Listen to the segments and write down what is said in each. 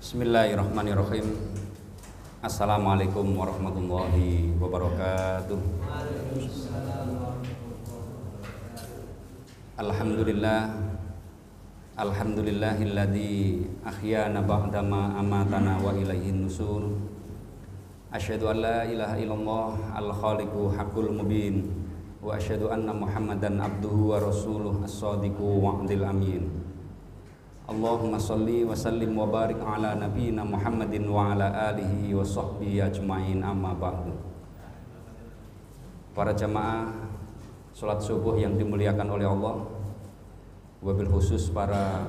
Bismillahirrahmanirrahim. Assalamualaikum warahmatullahi wabarakatuh. Alhamdulillah, alhamdulillahilladzi ahyana ba'dama amatana wa ilaihin nusur. Asyhadu an la ilaha illallah al-khaliqu haqqul mubin wa asyhadu anna Muhammadan abduhu wa rasuluh as-sadiqu wa'dil amin. Allahumma salli wa sallim wa barik ala nabiyyina Muhammadin wa ala alihi wa sahbihi ajma'in, amma ba'du. Para jamaah salat subuh yang dimuliakan oleh Allah, wabil khusus para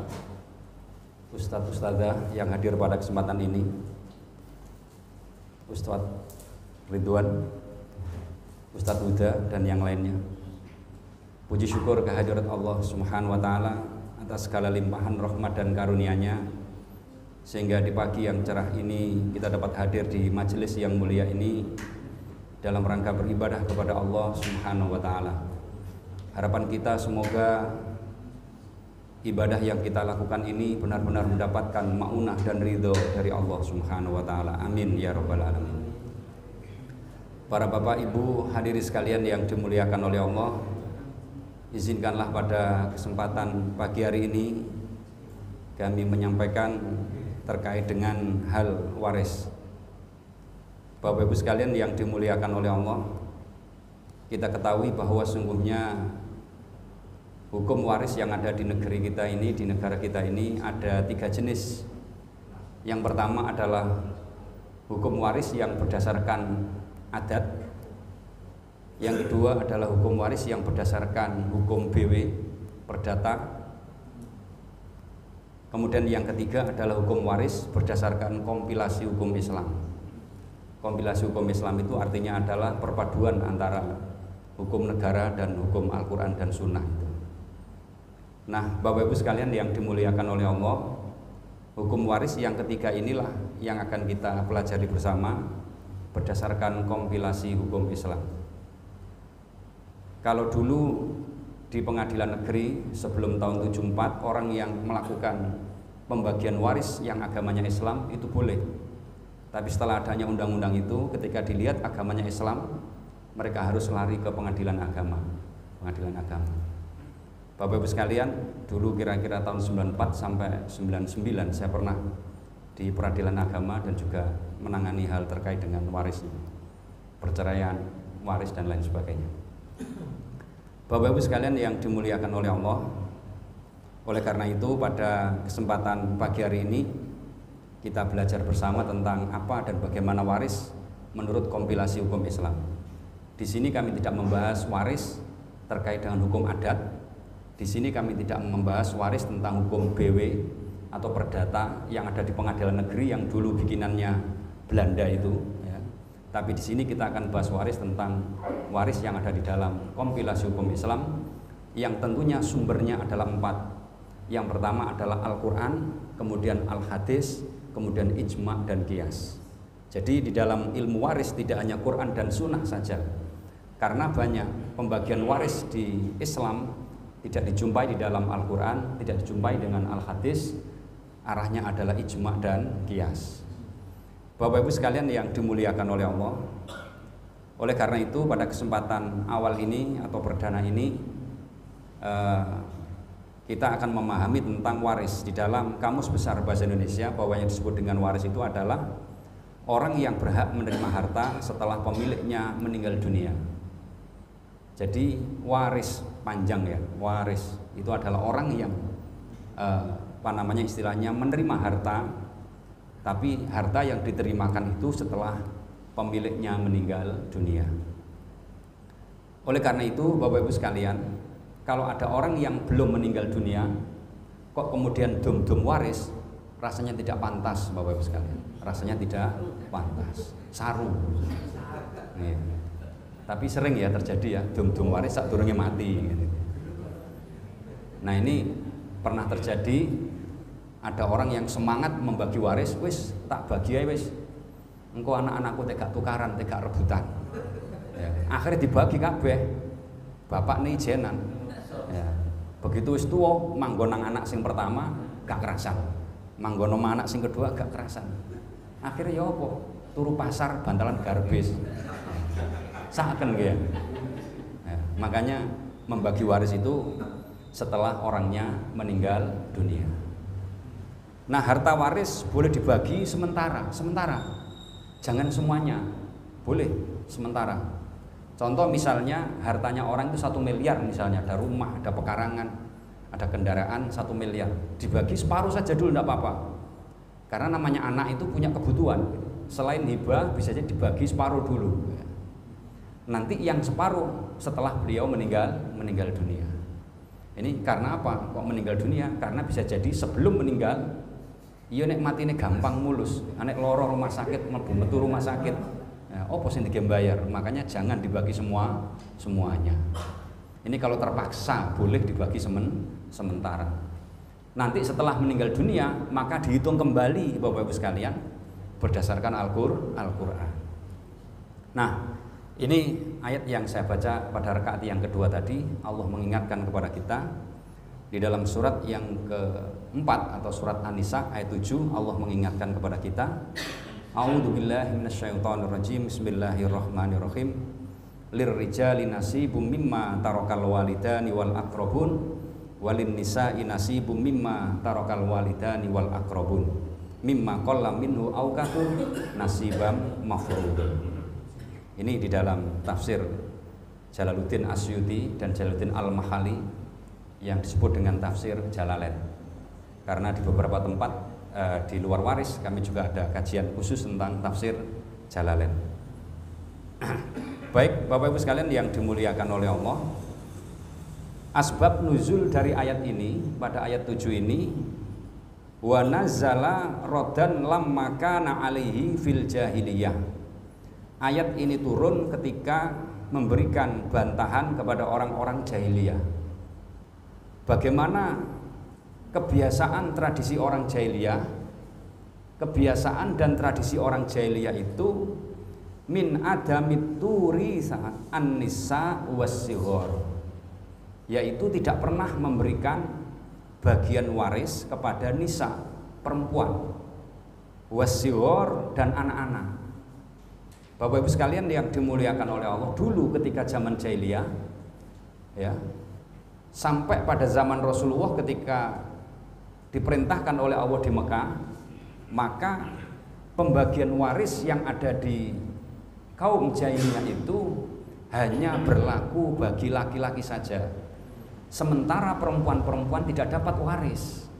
ustadz-ustadzah yang hadir pada kesempatan ini, Ustadz Ridwan, Ustadz Huda dan yang lainnya. Puji syukur kehadirat Allah Subhanahu wa taala atas segala limpahan rahmat dan karunia-Nya, sehingga di pagi yang cerah ini kita dapat hadir di majelis yang mulia ini dalam rangka beribadah kepada Allah Subhanahu wa taala. Harapan kita semoga ibadah yang kita lakukan ini benar-benar mendapatkan maunah dan ridho dari Allah Subhanahu wa taala. Amin ya rabbal alamin. Para bapak ibu hadirin sekalian yang dimuliakan oleh Allah, izinkanlah pada kesempatan pagi hari ini kami menyampaikan terkait dengan hal waris. Bapak ibu sekalian yang dimuliakan oleh Allah, kita ketahui bahwa sungguhnya hukum waris yang ada di negeri kita ini, di negara kita ini ada 3 jenis. Yang pertama adalah hukum waris yang berdasarkan adat. Yang kedua adalah hukum waris yang berdasarkan hukum BW, perdata. Kemudian yang ketiga adalah hukum waris berdasarkan kompilasi hukum Islam. Kompilasi hukum Islam itu artinya adalah perpaduan antara hukum negara dan hukum Al-Quran dan Sunnah itu. Nah, Bapak Ibu sekalian yang dimuliakan oleh Allah, hukum waris yang ketiga inilah yang akan kita pelajari bersama berdasarkan kompilasi hukum Islam. Kalau dulu di pengadilan negeri sebelum tahun 74, orang yang melakukan pembagian waris yang agamanya Islam itu boleh. Tapi setelah adanya undang-undang itu, ketika dilihat agamanya Islam, mereka harus lari ke pengadilan agama. Bapak Ibu sekalian, dulu kira-kira tahun 94 sampai 99 saya pernah di peradilan agama dan juga menangani hal terkait dengan waris ini, perceraian, waris dan lain sebagainya. Bapak Ibu sekalian yang dimuliakan oleh Allah, oleh karena itu pada kesempatan pagi hari ini kita belajar bersama tentang apa dan bagaimana waris menurut kompilasi hukum Islam. Di sini kami tidak membahas waris terkait dengan hukum adat. Di sini kami tidak membahas waris tentang hukum BW atau perdata yang ada di pengadilan negeri yang dulu bikinannya Belanda itu. Tapi di sini kita akan bahas waris tentang waris yang ada di dalam kompilasi hukum Islam yang tentunya sumbernya adalah 4. Yang pertama adalah Al-Quran, kemudian Al-Hadis, kemudian Ijma' dan Qiyas. Jadi di dalam ilmu waris tidak hanya Quran dan Sunnah saja, karena banyak pembagian waris di Islam tidak dijumpai di dalam Al-Quran, tidak dijumpai dengan Al-Hadis, arahnya adalah Ijma' dan Qiyas. Bapak Ibu sekalian yang dimuliakan oleh Allah, oleh karena itu pada kesempatan awal ini atau perdana ini kita akan memahami tentang waris. Di dalam Kamus Besar Bahasa Indonesia bahwa yang disebut dengan waris itu adalah orang yang berhak menerima harta setelah pemiliknya meninggal dunia. Jadi waris panjang ya, waris itu adalah orang yang istilahnya menerima harta, tapi harta yang diterimakan itu setelah pemiliknya meninggal dunia. Oleh karena itu Bapak Ibu sekalian, kalau ada orang yang belum meninggal dunia kok kemudian dum-dum waris, rasanya tidak pantas Bapak Ibu sekalian. Rasanya tidak pantas, saru. Nih. Tapi sering ya terjadi ya, dum-dum waris sak durunge mati gitu. Nah, ini pernah terjadi. Ada orang yang semangat membagi waris, wis tak bagi ae wis. Engko anak-anakku tegak tukaran, tegak rebutan. Ya. Akhirnya dibagi kabeh. Bapak nih ijenan. Ya. Begitu wis tuwa manggon nang anak sing pertama gak kerasan. manggono anak sing kedua agak kerasan. Akhirnya ya apa? Turu pasar bantalan garbis. Saken ya. Makanya membagi waris itu setelah orangnya meninggal dunia. Nah, harta waris boleh dibagi sementara. Jangan semuanya. Boleh sementara. Contoh misalnya hartanya orang itu 1 miliar misalnya, ada rumah, ada pekarangan, ada kendaraan 1 miliar. Dibagi separuh saja dulu enggak apa-apa. Karena namanya anak itu punya kebutuhan. Selain hibah bisa aja dibagi separuh dulu. Nanti yang separuh setelah beliau meninggal dunia. Ini karena apa? Kok meninggal dunia? Karena bisa jadi sebelum meninggal iya nek matine gampang mulus, nek loro rumah sakit, mlebu metu rumah sakit. Ya, opo sing digembayar? Makanya jangan dibagi semuanya. Ini kalau terpaksa boleh dibagi sementara. Nanti setelah meninggal dunia maka dihitung kembali Bapak Ibu sekalian berdasarkan Al-Qur'an. Nah, ini ayat yang saya baca pada rakaat yang kedua tadi. Allah mengingatkan kepada kita di dalam surat yang keempat atau surat An-Nisa ayat 7. Allah mengingatkan kepada kita, A'udzubillahi minasyaitonirrajim. Bismillahirrahmanirrahim. Lirrijali nasibum mimma tarakal walidani wal aqrabun walin nisa'i nasibum mimma tarakal walidani wal aqrabun mimma qalla minhu aw kathur nasibam mafruḍ. Ini di dalam tafsir Jalaluddin Asyuti dan Jalaluddin Al-Mahali yang disebut dengan tafsir Jalalain. Karena di beberapa tempat di luar waris kami juga ada kajian khusus tentang tafsir Jalalain. Baik Bapak Ibu sekalian yang dimuliakan oleh Allah, asbab nuzul dari ayat ini pada ayat 7 ini, wa nazala rodan lamma kana alaihi fil jahiliyah. Ayat ini turun ketika memberikan bantahan kepada orang-orang jahiliyah. Bagaimana kebiasaan tradisi orang jahiliyah, kebiasaan dan tradisi orang jahiliyah itu min adamit turi an-nisa was-sighar, yaitu tidak pernah memberikan bagian waris kepada nisa, perempuan, was-sighar dan anak-anak. Bapak Ibu sekalian yang dimuliakan oleh Allah, dulu ketika zaman jahiliyah ya, sampai pada zaman Rasulullah ketika diperintahkan oleh Allah di Mekah, maka pembagian waris yang ada di kaum jahiliyah itu hanya berlaku bagi laki-laki saja. Sementara perempuan-perempuan tidak dapat waris.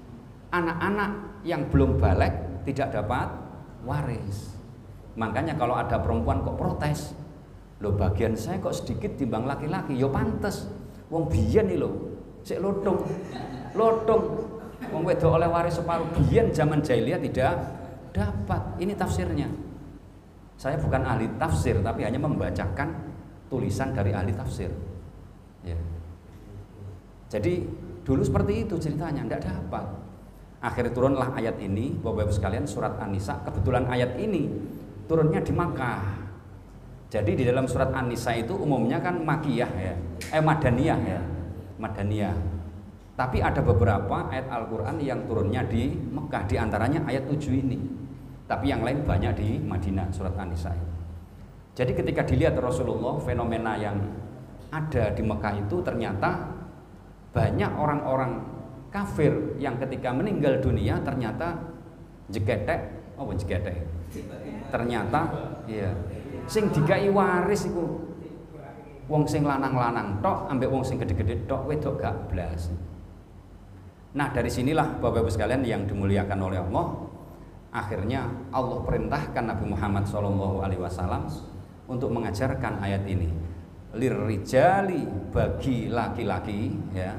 Anak-anak yang belum balik tidak dapat waris. Makanya kalau ada perempuan kok protes, loh bagian saya kok sedikit timbang laki-laki, ya pantes. Wong biyen iki lho, sik lotong. Wong wedok oleh waris separuh, biyen zaman jahiliyah tidak dapat. Ini tafsirnya. Saya bukan ahli tafsir, tapi hanya membacakan tulisan dari ahli tafsir. Ya. Jadi dulu seperti itu ceritanya, tidak dapat. Akhirnya turunlah ayat ini, Bapak Ibu sekalian, surat An-Nisa. Kebetulan ayat ini turunnya di Makkah. Jadi di dalam surat An-Nisa itu umumnya kan makiyah ya, madaniyah ya, madaniyah. Tapi ada beberapa ayat Al-Quran yang turunnya di Mekah, di antaranya ayat 7 ini. Tapi yang lain banyak di Madinah, surat An-Nisa. Jadi ketika dilihat Rasulullah, fenomena yang ada di Mekah itu ternyata banyak orang-orang kafir yang ketika meninggal dunia ternyata jegetek, ternyata iya, sing dikai waris iku wong sing lanang-lanang tok ambek wong sing gede-gede tok, wedok gak blas. Nah, dari sinilah Bapak Ibu sekalian yang dimuliakan oleh Allah, akhirnya Allah perintahkan Nabi Muhammad SAW untuk mengajarkan ayat ini. Lirrijali, bagi laki-laki ya,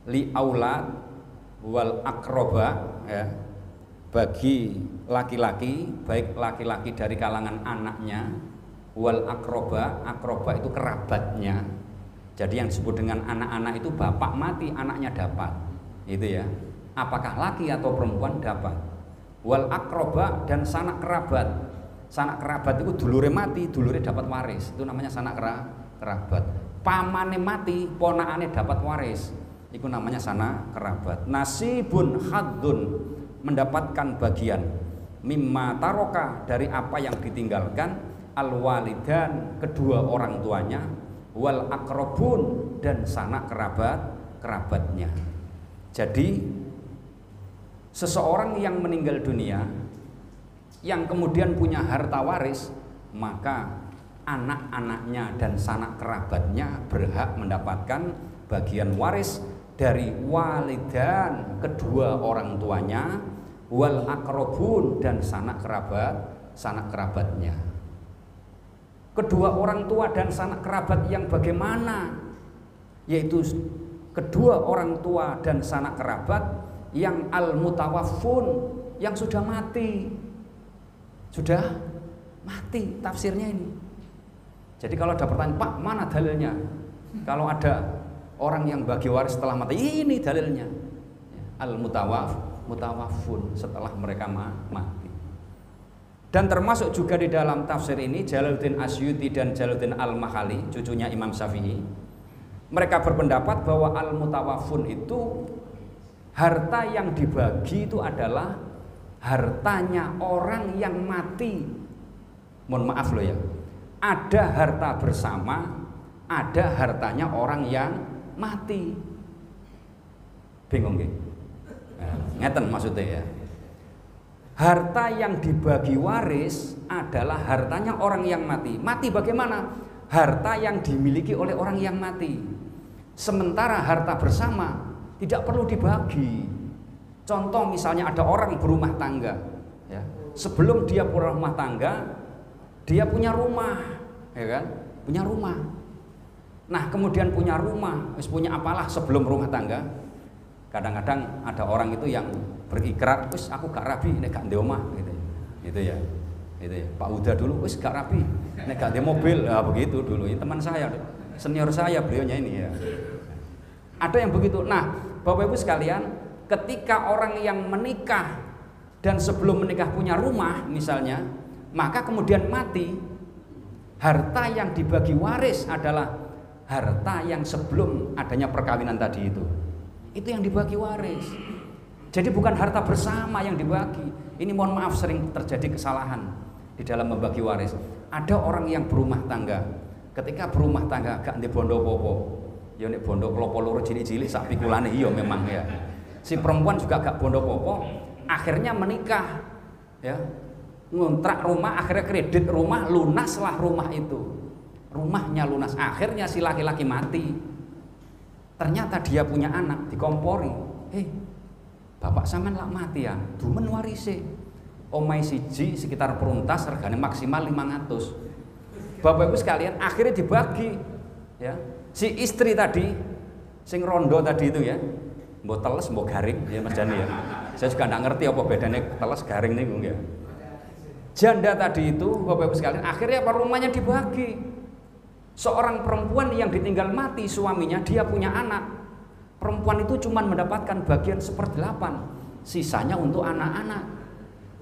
li aulad wal akroba ya, bagi laki-laki, baik laki-laki dari kalangan anaknya, wal akroba, akroba itu kerabatnya. Jadi yang disebut dengan anak-anak itu bapak mati anaknya dapat, itu ya. Apakah laki atau perempuan dapat. Wal akroba dan sanak kerabat. Sanak kerabat itu dulure mati, dulure dapat waris. Itu namanya sanak kerabat. Pamane mati, ponakane dapat waris. Itu namanya sanak kerabat. Nasibun haddun mendapatkan bagian mimma taroka dari apa yang ditinggalkan al walidan kedua orang tuanya wal akrobun dan sanak kerabatnya. Jadi seseorang yang meninggal dunia yang kemudian punya harta waris, maka anak-anaknya dan sanak kerabatnya berhak mendapatkan bagian waris dari walidan kedua orang tuanya wal akrobun dan sanak kerabatnya. Kedua orang tua dan sanak kerabat yang bagaimana? Yaitu kedua orang tua dan sanak kerabat yang al mutawaffun, yang sudah mati. Sudah mati, tafsirnya ini. Jadi kalau ada pertanyaan, Pak, mana dalilnya? Kalau ada orang yang bagi waris setelah mati, ini dalilnya. Al mutawaffun, setelah mereka mati. Dan termasuk juga di dalam tafsir ini Jalaluddin Asyuti dan Jalaluddin Al-Makhali, cucunya Imam Syafi'i, mereka berpendapat bahwa al mutawaffun itu harta yang dibagi itu adalah hartanya orang yang mati. Mohon maaf loh ya, ada harta bersama, ada hartanya orang yang mati. Bingung nggih? Ngeten maksudnya ya. Harta yang dibagi waris adalah hartanya orang yang mati. Mati bagaimana? Harta yang dimiliki oleh orang yang mati. Sementara harta bersama tidak perlu dibagi. Contoh misalnya ada orang berumah tangga, ya. Sebelum dia berumah tangga, dia punya rumah, ya kan? Punya rumah. Nah, kemudian punya rumah, punya apalah sebelum rumah tangga. Kadang-kadang ada orang itu yang berikrar, wis aku gak rabi nek gak ndek omah gitu. Itu ya. Itu ya. Pak Huda dulu wis gak rabi nek gak ndek mobil. Nah, begitu dulu. Ini teman saya, senior saya beliaunya ini ya. Ada yang begitu. Nah, Bapak Ibu sekalian, ketika orang yang menikah dan sebelum menikah punya rumah misalnya, maka kemudian mati, harta yang dibagi waris adalah harta yang sebelum adanya perkawinan tadi itu. Itu yang dibagi waris. Jadi bukan harta bersama yang dibagi. Ini mohon maaf sering terjadi kesalahan di dalam membagi waris. Ada orang yang berumah tangga, ketika berumah tangga gak ndek bondo apa-apa. Ya nek bondo klopo loro cilik-cilik sak pikulane iya memang ya. Si perempuan juga gak bondo apa-apa, akhirnya menikah. Ya. Ngontrak rumah, akhirnya kredit rumah lunaslah rumah itu. Rumahnya lunas, akhirnya si laki-laki mati. Ternyata dia punya anak, dikompori. Bapak sampean lak mati ya, dumen warise. Omahe siji sekitar peruntas regane maksimal 500. Bapak Ibu sekalian, akhirnya dibagi. Ya. Si istri tadi, sing rondo tadi itu ya, mbok teles mbok garing ya Mas Jani ya. Saya juga enggak ngerti apa bedanya teles garing niku ya. Janda tadi itu Bapak Ibu sekalian, akhirnya apa rumahnya dibagi. Seorang perempuan yang ditinggal mati suaminya, dia punya anak. Perempuan itu cuma mendapatkan bagian 1/8, sisanya untuk anak-anak.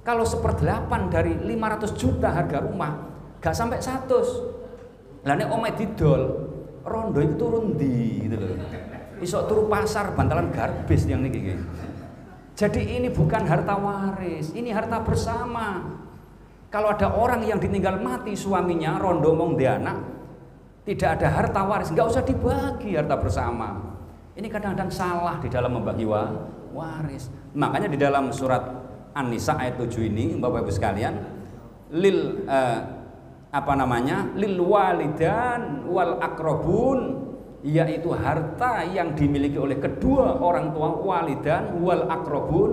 Kalau 1/8 dari 500 juta harga rumah, gak sampai 100. Lah nek omahe didol, rondo itu turun di gitu loh. Iso turu pasar bantalan garbis yang niki. Jadi ini bukan harta waris, ini harta bersama. Kalau ada orang yang ditinggal mati suaminya, rondo mong dia anak, tidak ada harta waris, nggak usah dibagi harta bersama. Ini kadang-kadang salah di dalam membagi waris. Makanya di dalam surat An-Nisa ayat 7 ini, Bapak Ibu sekalian, lil walidan wal akrobun, yaitu harta yang dimiliki oleh kedua orang tua, walidan wal akrobun,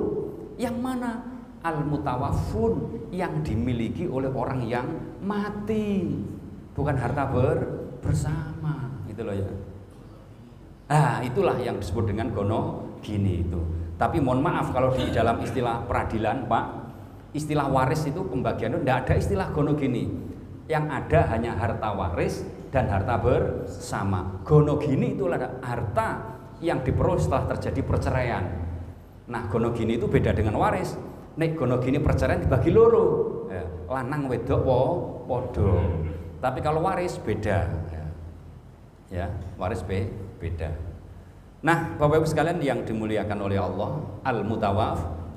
yang mana al mutawaffun, yang dimiliki oleh orang yang mati, bukan harta bersama, gitu loh ya. Nah, itulah yang disebut dengan gono gini itu. Tapi mohon maaf kalau di dalam istilah peradilan, Pak, istilah waris itu pembagian itu tidak ada istilah gono gini. Yang ada hanya harta waris dan harta bersama. Gono gini itulah harta yang diperoleh setelah terjadi perceraian. Nah, gono gini itu beda dengan waris. Nek gono gini perceraian dibagi loro, ya, lanang wedok podo. Tapi kalau waris beda. Ya, waris beda. Nah, Bapak Ibu sekalian yang dimuliakan oleh Allah, al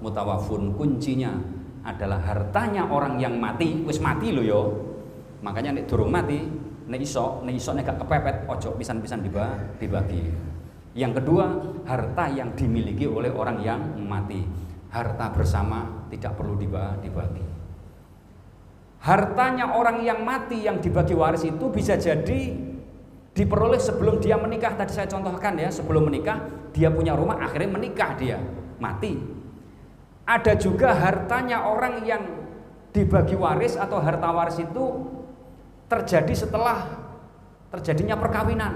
mutawafun, kuncinya adalah hartanya orang yang mati, wis mati lho yo. Makanya nek durung mati, nek iso nek gak kepepet ojo pisan-pisan dibagi. Yang kedua, harta yang dimiliki oleh orang yang mati. Harta bersama tidak perlu dibagi. Hartanya orang yang mati yang dibagi waris itu bisa jadi diperoleh sebelum dia menikah. Tadi saya contohkan ya, sebelum menikah dia punya rumah, akhirnya menikah dia mati. Ada juga hartanya orang yang dibagi waris atau harta waris itu terjadi setelah terjadinya perkawinan.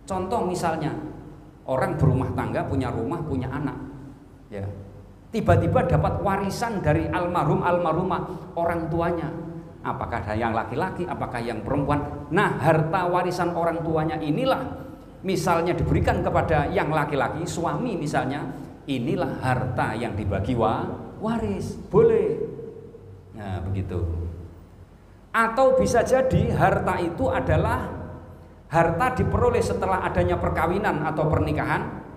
Contoh misalnya orang berumah tangga, punya rumah, punya anak, ya. Tiba-tiba dapat warisan dari almarhumah orang tuanya. Apakah ada yang laki-laki, apakah yang perempuan? Nah, harta warisan orang tuanya inilah misalnya diberikan kepada yang laki-laki, suami misalnya, inilah harta yang dibagi waris. Boleh. Nah, begitu. Atau bisa jadi harta itu adalah harta diperoleh setelah adanya perkawinan atau pernikahan,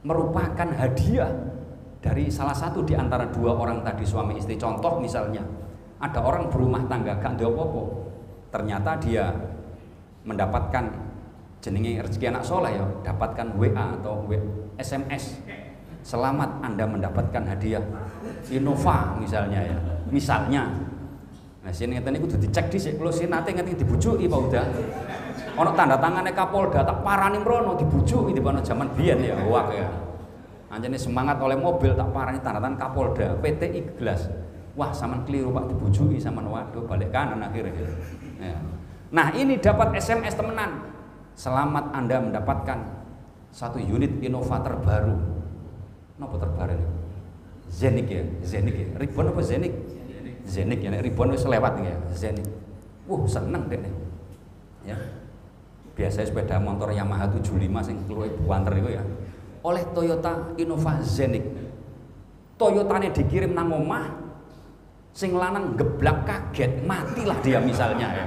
merupakan hadiah dari salah satu di antara dua orang tadi, suami istri. Contoh misalnya ada orang berumah tangga gak ndek apa-apa, ternyata dia mendapatkan jenenge rezeki anak soleh ya, dapatkan WA atau SMS, selamat Anda mendapatkan hadiah Innova misalnya ya, misalnya. Nah sini ngeten niku kudu dicek dhisik, kula sing nate ngeten dibujuki Pak Uda. Ana tanda tangane Kapolda tak parani mrono dibujuki di ana jaman biyen ya, wak ya. Anjene semangat oleh mobil tak parani tanda tangan Kapolda, PT Iglas. Wah, sampean keliru Pak, dibujuki sampean, waduh balik kanan akhirnya. Ya. Nah, ini dapat SMS temenan. Selamat Anda mendapatkan satu unit Innova terbaru. Napa terbaru ini? Zenik ya, Zenik ya. Ribbon apa Zenik? Zenik ya, Ribbon wis lewat ya, Zenik. Seneng deh. Ya. Biasanya sepeda motor Yamaha 75 sing keluwe buanter itu ya. Oleh Toyota Innova Zenik. Toyotane dikirim nang omah, sing lanang geblak kaget, matilah dia misalnya ya.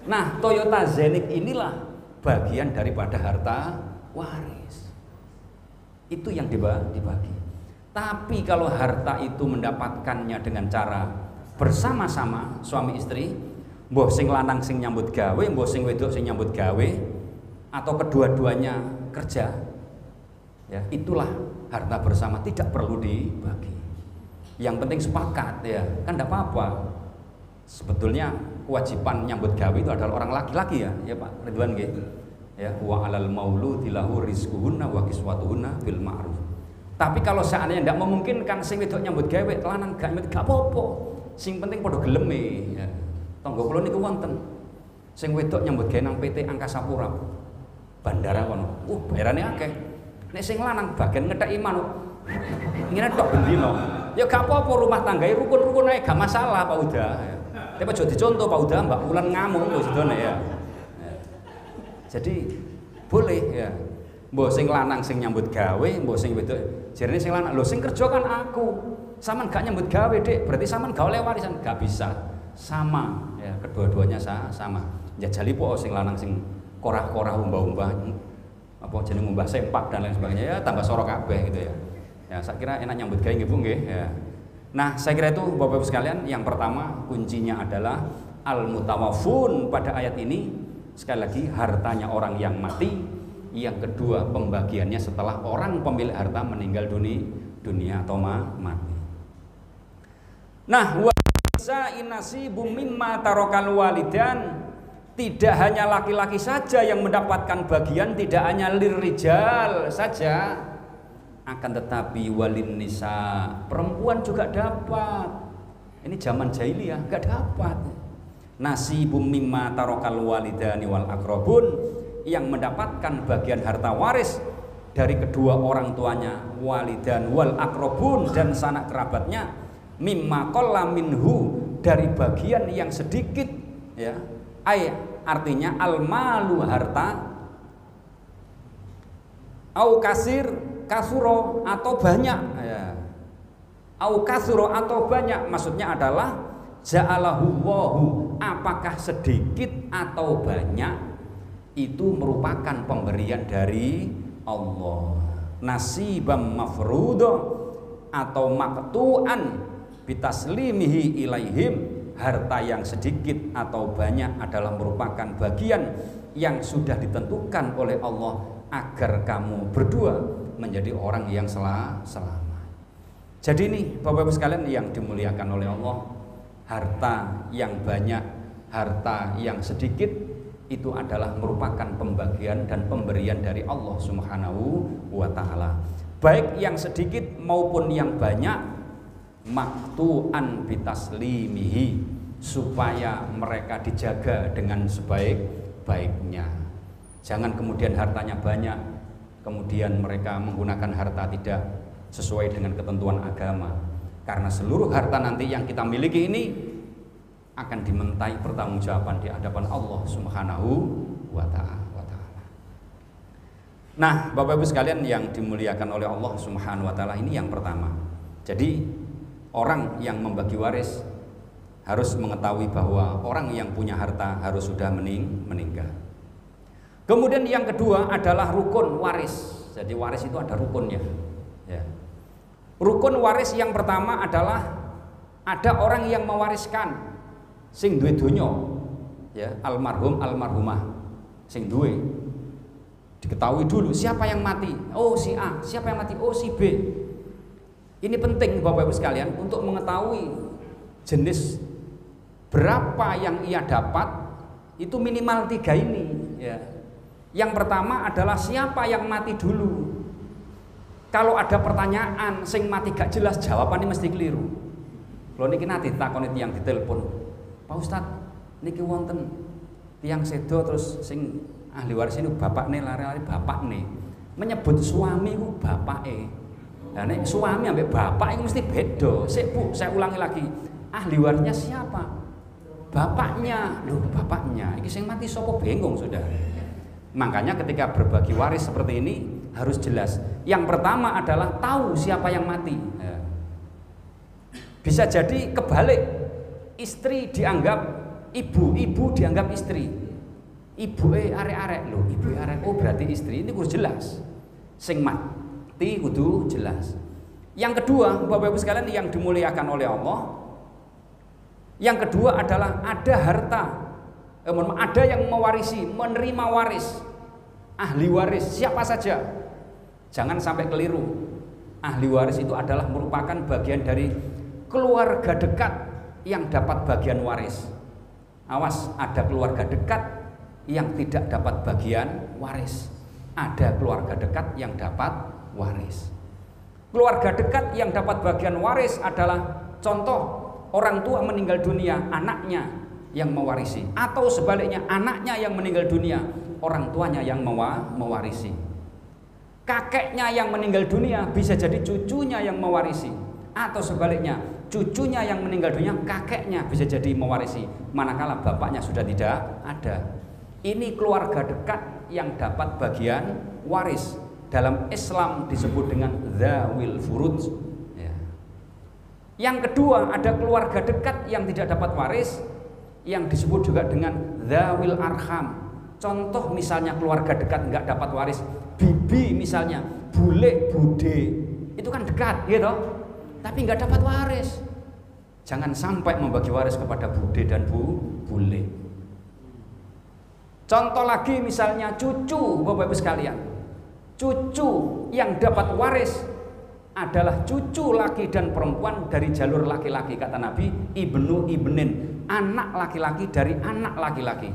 Nah, Toyota Zenik inilah bagian daripada harta waris. Itu yang dibagi. Tapi kalau harta itu mendapatkannya dengan cara bersama-sama suami istri, mbah sing lanang sing nyambut gawe, mbah sing wedok sing nyambut gawe, atau kedua-duanya kerja, ya itulah harta bersama, tidak perlu dibagi. Yang penting sepakat ya, kan tidak apa-apa. Sebetulnya kewajiban nyambut gawe itu adalah orang laki-laki ya Pak Ridwan gitu. Ya, wa alal mauludi lahu rizquhunna wa kiswatuhunna bil ma'ruf. Tapi kalau seandainya tidak memungkinkan sing wedok nyambut gawe, lanang gak nyambut gak apa-apa. Sing penting padha geleme ya. Tangga kula niku wonten sing wedok nyambut gawe nang PT Angkasa Pura bandara kono. Bayarane akeh. Nek sing lanang bagian ngetheki manuk. Ngene tok bendino. Ya gak apa-apa, rumah tanggae rukun-rukun ae gak masalah Pak Uda. Tapi aja dicontoh Pak Uda, Mbak Wulan ngamuk kok sedone ya. Jadi boleh ya. Mbok sing lanang sing nyambut gawe, mbok sing wedok jarene sing lanang, lho sing kerja kan aku. Sampean gak nyambut gawe, Dik. Berarti sampean gak oleh warisan, gak bisa. Sama ya, kedua-duanya sama. Njajali po sing lanang sing korah-korah umbah-umbah apa jeneng umbah sempak dan lain sebagainya, ya tambah sorok kabeh gitu ya. Ya, saya kira enak nyambut gawe nggih Bu nggih ya. Nah, saya kira itu Bapak-Ibu sekalian, yang pertama kuncinya adalah al-mutawafun pada ayat ini, sekali lagi hartanya orang yang mati. Yang kedua, pembagiannya setelah orang pemilik harta meninggal dunia atau mati. Nah, wa nasibu mimma tarokal walidan, tidak hanya laki-laki saja yang mendapatkan bagian, tidak hanya lirijal saja, akan tetapi walin nisa, perempuan juga dapat. Ini zaman jahiliyah gak dapat. Nasibum mimma tarokal walidani wal akrobun, yang mendapatkan bagian harta waris dari kedua orang tuanya, walidan wal akrobun, dan sanak kerabatnya, mimma qalla minhu, dari bagian yang sedikit ya. Artinya al malu harta, au kasir kasuro atau banyak ya. Au kasuro atau banyak, maksudnya adalah ja'alahu wahu, apakah sedikit atau banyak itu merupakan pemberian dari Allah. nasibam mafrudo atau maqtu'an bitaslimihi ilaihim, harta yang sedikit atau banyak adalah merupakan bagian yang sudah ditentukan oleh Allah agar kamu berdua menjadi orang yang selamat. Jadi ini Bapak Ibu sekalian yang dimuliakan oleh Allah, harta yang banyak, harta yang sedikit itu adalah merupakan pembagian dan pemberian dari Allah Subhanahu wa ta'ala. Baik yang sedikit maupun yang banyak, maktu'an bitaslimihi, supaya mereka dijaga dengan sebaik-baiknya. Jangan kemudian hartanya banyak, kemudian mereka menggunakan harta tidak sesuai dengan ketentuan agama. Karena seluruh harta nanti yang kita miliki ini akan dimintai pertanggungjawaban di hadapan Allah Subhanahu wa ta'ala. Nah, Bapak Ibu sekalian yang dimuliakan oleh Allah Subhanahu wa ta'ala, ini yang pertama. Jadi orang yang membagi waris harus mengetahui bahwa orang yang punya harta harus sudah meninggal. Kemudian yang kedua adalah rukun waris. Jadi waris itu ada rukunnya, ya. Rukun waris yang pertama adalah ada orang yang mewariskan sing duwe donya, ya, almarhum almarhumah sing duwe. Diketahui dulu siapa yang mati. Oh si A. Siapa yang mati? Oh si B. Ini penting Bapak Ibu sekalian untuk mengetahui jenis berapa yang ia dapat. Itu minimal 3 ini, ya. Yang pertama adalah siapa yang mati dulu. Kalau ada pertanyaan sing mati gak jelas, jawabannya mesti keliru. Kalau niki nanti takoni tiyang ditelepon, Pak Ustadz, niki wonten tiyang sedo terus sing ahli waris ini bapakne lari-lari bapakne menyebut suami ku bapake. Nah nek suami ambek bapak itu mesti beda. Sik Bu, saya ulangi lagi. Ahli warisnya siapa? Bapaknya. Loh, bapaknya. Iki sing mati sapa bingung sudah. Makanya ketika berbagi waris seperti ini harus jelas. Yang pertama adalah tahu siapa yang mati. Ya. Bisa jadi kebalik, istri dianggap ibu, ibu dianggap istri. Ibu arek-arek loh, ibu arek. Oh berarti istri, ini harus jelas. Sing mati kudu jelas. Yang kedua, Bapak Ibu sekalian yang dimuliakan oleh Allah, yang kedua adalah ada harta, ada yang mewarisi, menerima waris. Ahli waris siapa saja. Jangan sampai keliru. Ahli waris itu adalah merupakan bagian dari keluarga dekat yang dapat bagian waris. Awas, ada keluarga dekat yang tidak dapat bagian waris. Ada keluarga dekat yang dapat waris. Keluarga dekat yang dapat bagian waris adalah contoh orang tua meninggal dunia, anaknya yang mewarisi, atau sebaliknya anaknya yang meninggal dunia, orang tuanya yang mewarisi. Kakeknya yang meninggal dunia bisa jadi cucunya yang mewarisi, atau sebaliknya cucunya yang meninggal dunia, kakeknya bisa jadi mewarisi manakala bapaknya sudah tidak ada. Ini keluarga dekat yang dapat bagian waris. Dalam Islam disebut dengan dzawil furud, ya. Yang kedua ada keluarga dekat yang tidak dapat waris, yang disebut juga dengan dzawil arham. Contoh misalnya keluarga dekat nggak dapat waris, bibi misalnya, bule, bude, itu kan dekat, gitu, tapi nggak dapat waris. Jangan sampai membagi waris kepada bude dan bule. Contoh lagi misalnya cucu, Bapak Ibu sekalian, cucu yang dapat waris adalah cucu laki dan perempuan dari jalur laki-laki, kata Nabi, ibnu ibnin, anak laki-laki dari anak laki-laki,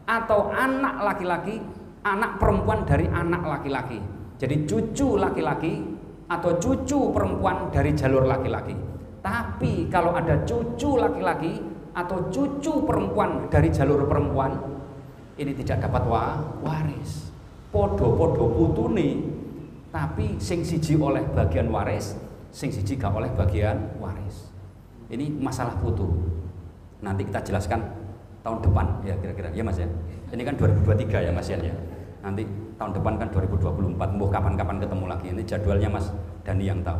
atau anak laki-laki, anak perempuan dari anak laki-laki. Jadi cucu laki-laki atau cucu perempuan dari jalur laki-laki. Tapi kalau ada cucu laki-laki atau cucu perempuan dari jalur perempuan, ini tidak dapat waris. Podo-podo putune, tapi sing siji oleh bagian waris, sing siji gak oleh bagian waris. Ini masalah putu. Nanti kita jelaskan tahun depan ya kira-kira, ya Mas ya. Ini kan 2023 ya Mas ya. Nanti tahun depan kan 2024, mau kapan-kapan ketemu lagi. Ini jadwalnya Mas Dani yang tahu.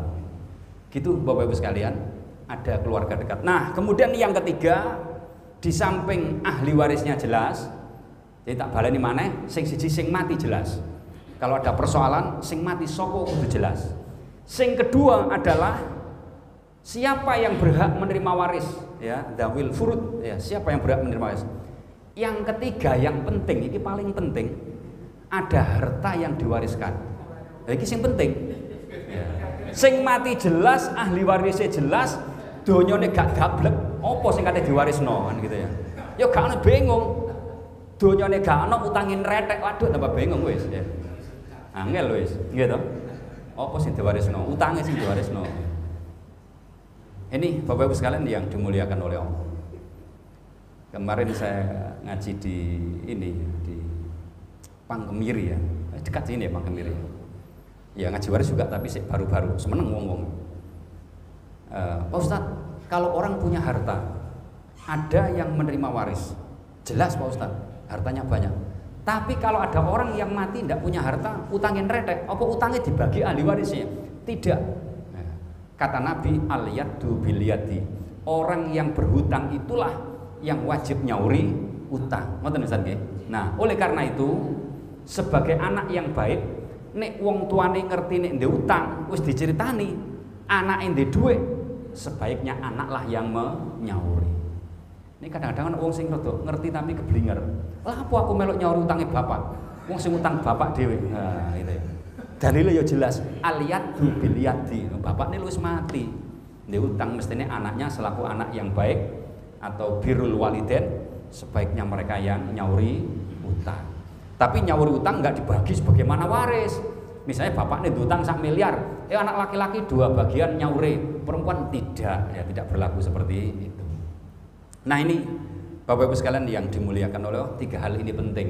Gitu Bapak Ibu sekalian, ada keluarga dekat. Nah, kemudian yang ketiga, di samping ahli warisnya jelas, jadi tak baleni maneh, sing siji sing mati jelas. Kalau ada persoalan sing mati sapa kudu jelas. Sing kedua adalah siapa yang berhak menerima waris, ya, dzawil furud, ya, siapa yang berhak menerima waris. Yang ketiga yang penting, ini paling penting, ada harta yang diwariskan. Nah, ini sing penting. Ya. Sing mati jelas, ahli warisnya jelas, donyane gak dablek, apa sing kate diwarisno kan gitu ya. Ya gak ono bingung. Donyane gak ono utangin retek, waduh tambah bingung wis ya. Angel wis, gitu. Apa sing diwarisno? Utange sing diwarisno. Ini Bapak Ibu sekalian yang dimuliakan oleh Allah. Kemarin saya ngaji di ini di Pangkemiri ya. Dekat sini ya Pangkemiri. Ya ngaji waris juga tapi baru-baru semeneng ngomong. Pak Ustadz, kalau orang punya harta, ada yang menerima waris. Jelas Pak Ustadz, hartanya banyak. Tapi kalau ada orang yang mati tidak punya harta, utangin retek, apa utangnya dibagi ahli warisnya? Tidak. Nah, kata Nabi, al-yaddu bil yadi. Orang yang berhutang itulah yang wajib nyauri utang. Ngoten Ustaz nggih. Nah, oleh karena itu sebagai anak yang baik, nek wong tuane ngerti nek ndek utang, wis diceritani, anake ndek dhuwit, sebaiknya anaklah yang menyauri. Ini kadang-kadang wong sing rada ngerti tapi keblinger. Lah apa aku melok nyauri utange bapak? Wong sing utang bapak dhewe. Nah, itu ya. Dalile ya jelas, aliyadu bil yadi. Bapakne wis mati. Ndek utang mestine anaknya selaku anak yang baik atau birrul walidain, sebaiknya mereka yang nyauri utang. Tapi nyauri utang enggak dibagi sebagaimana waris. Misalnya bapaknya utang 1 miliar, anak laki-laki 2 bagian nyauri, perempuan tidak, ya tidak berlaku seperti itu. Nah ini Bapak Ibu sekalian yang dimuliakan oleh Allah, 3 hal ini penting.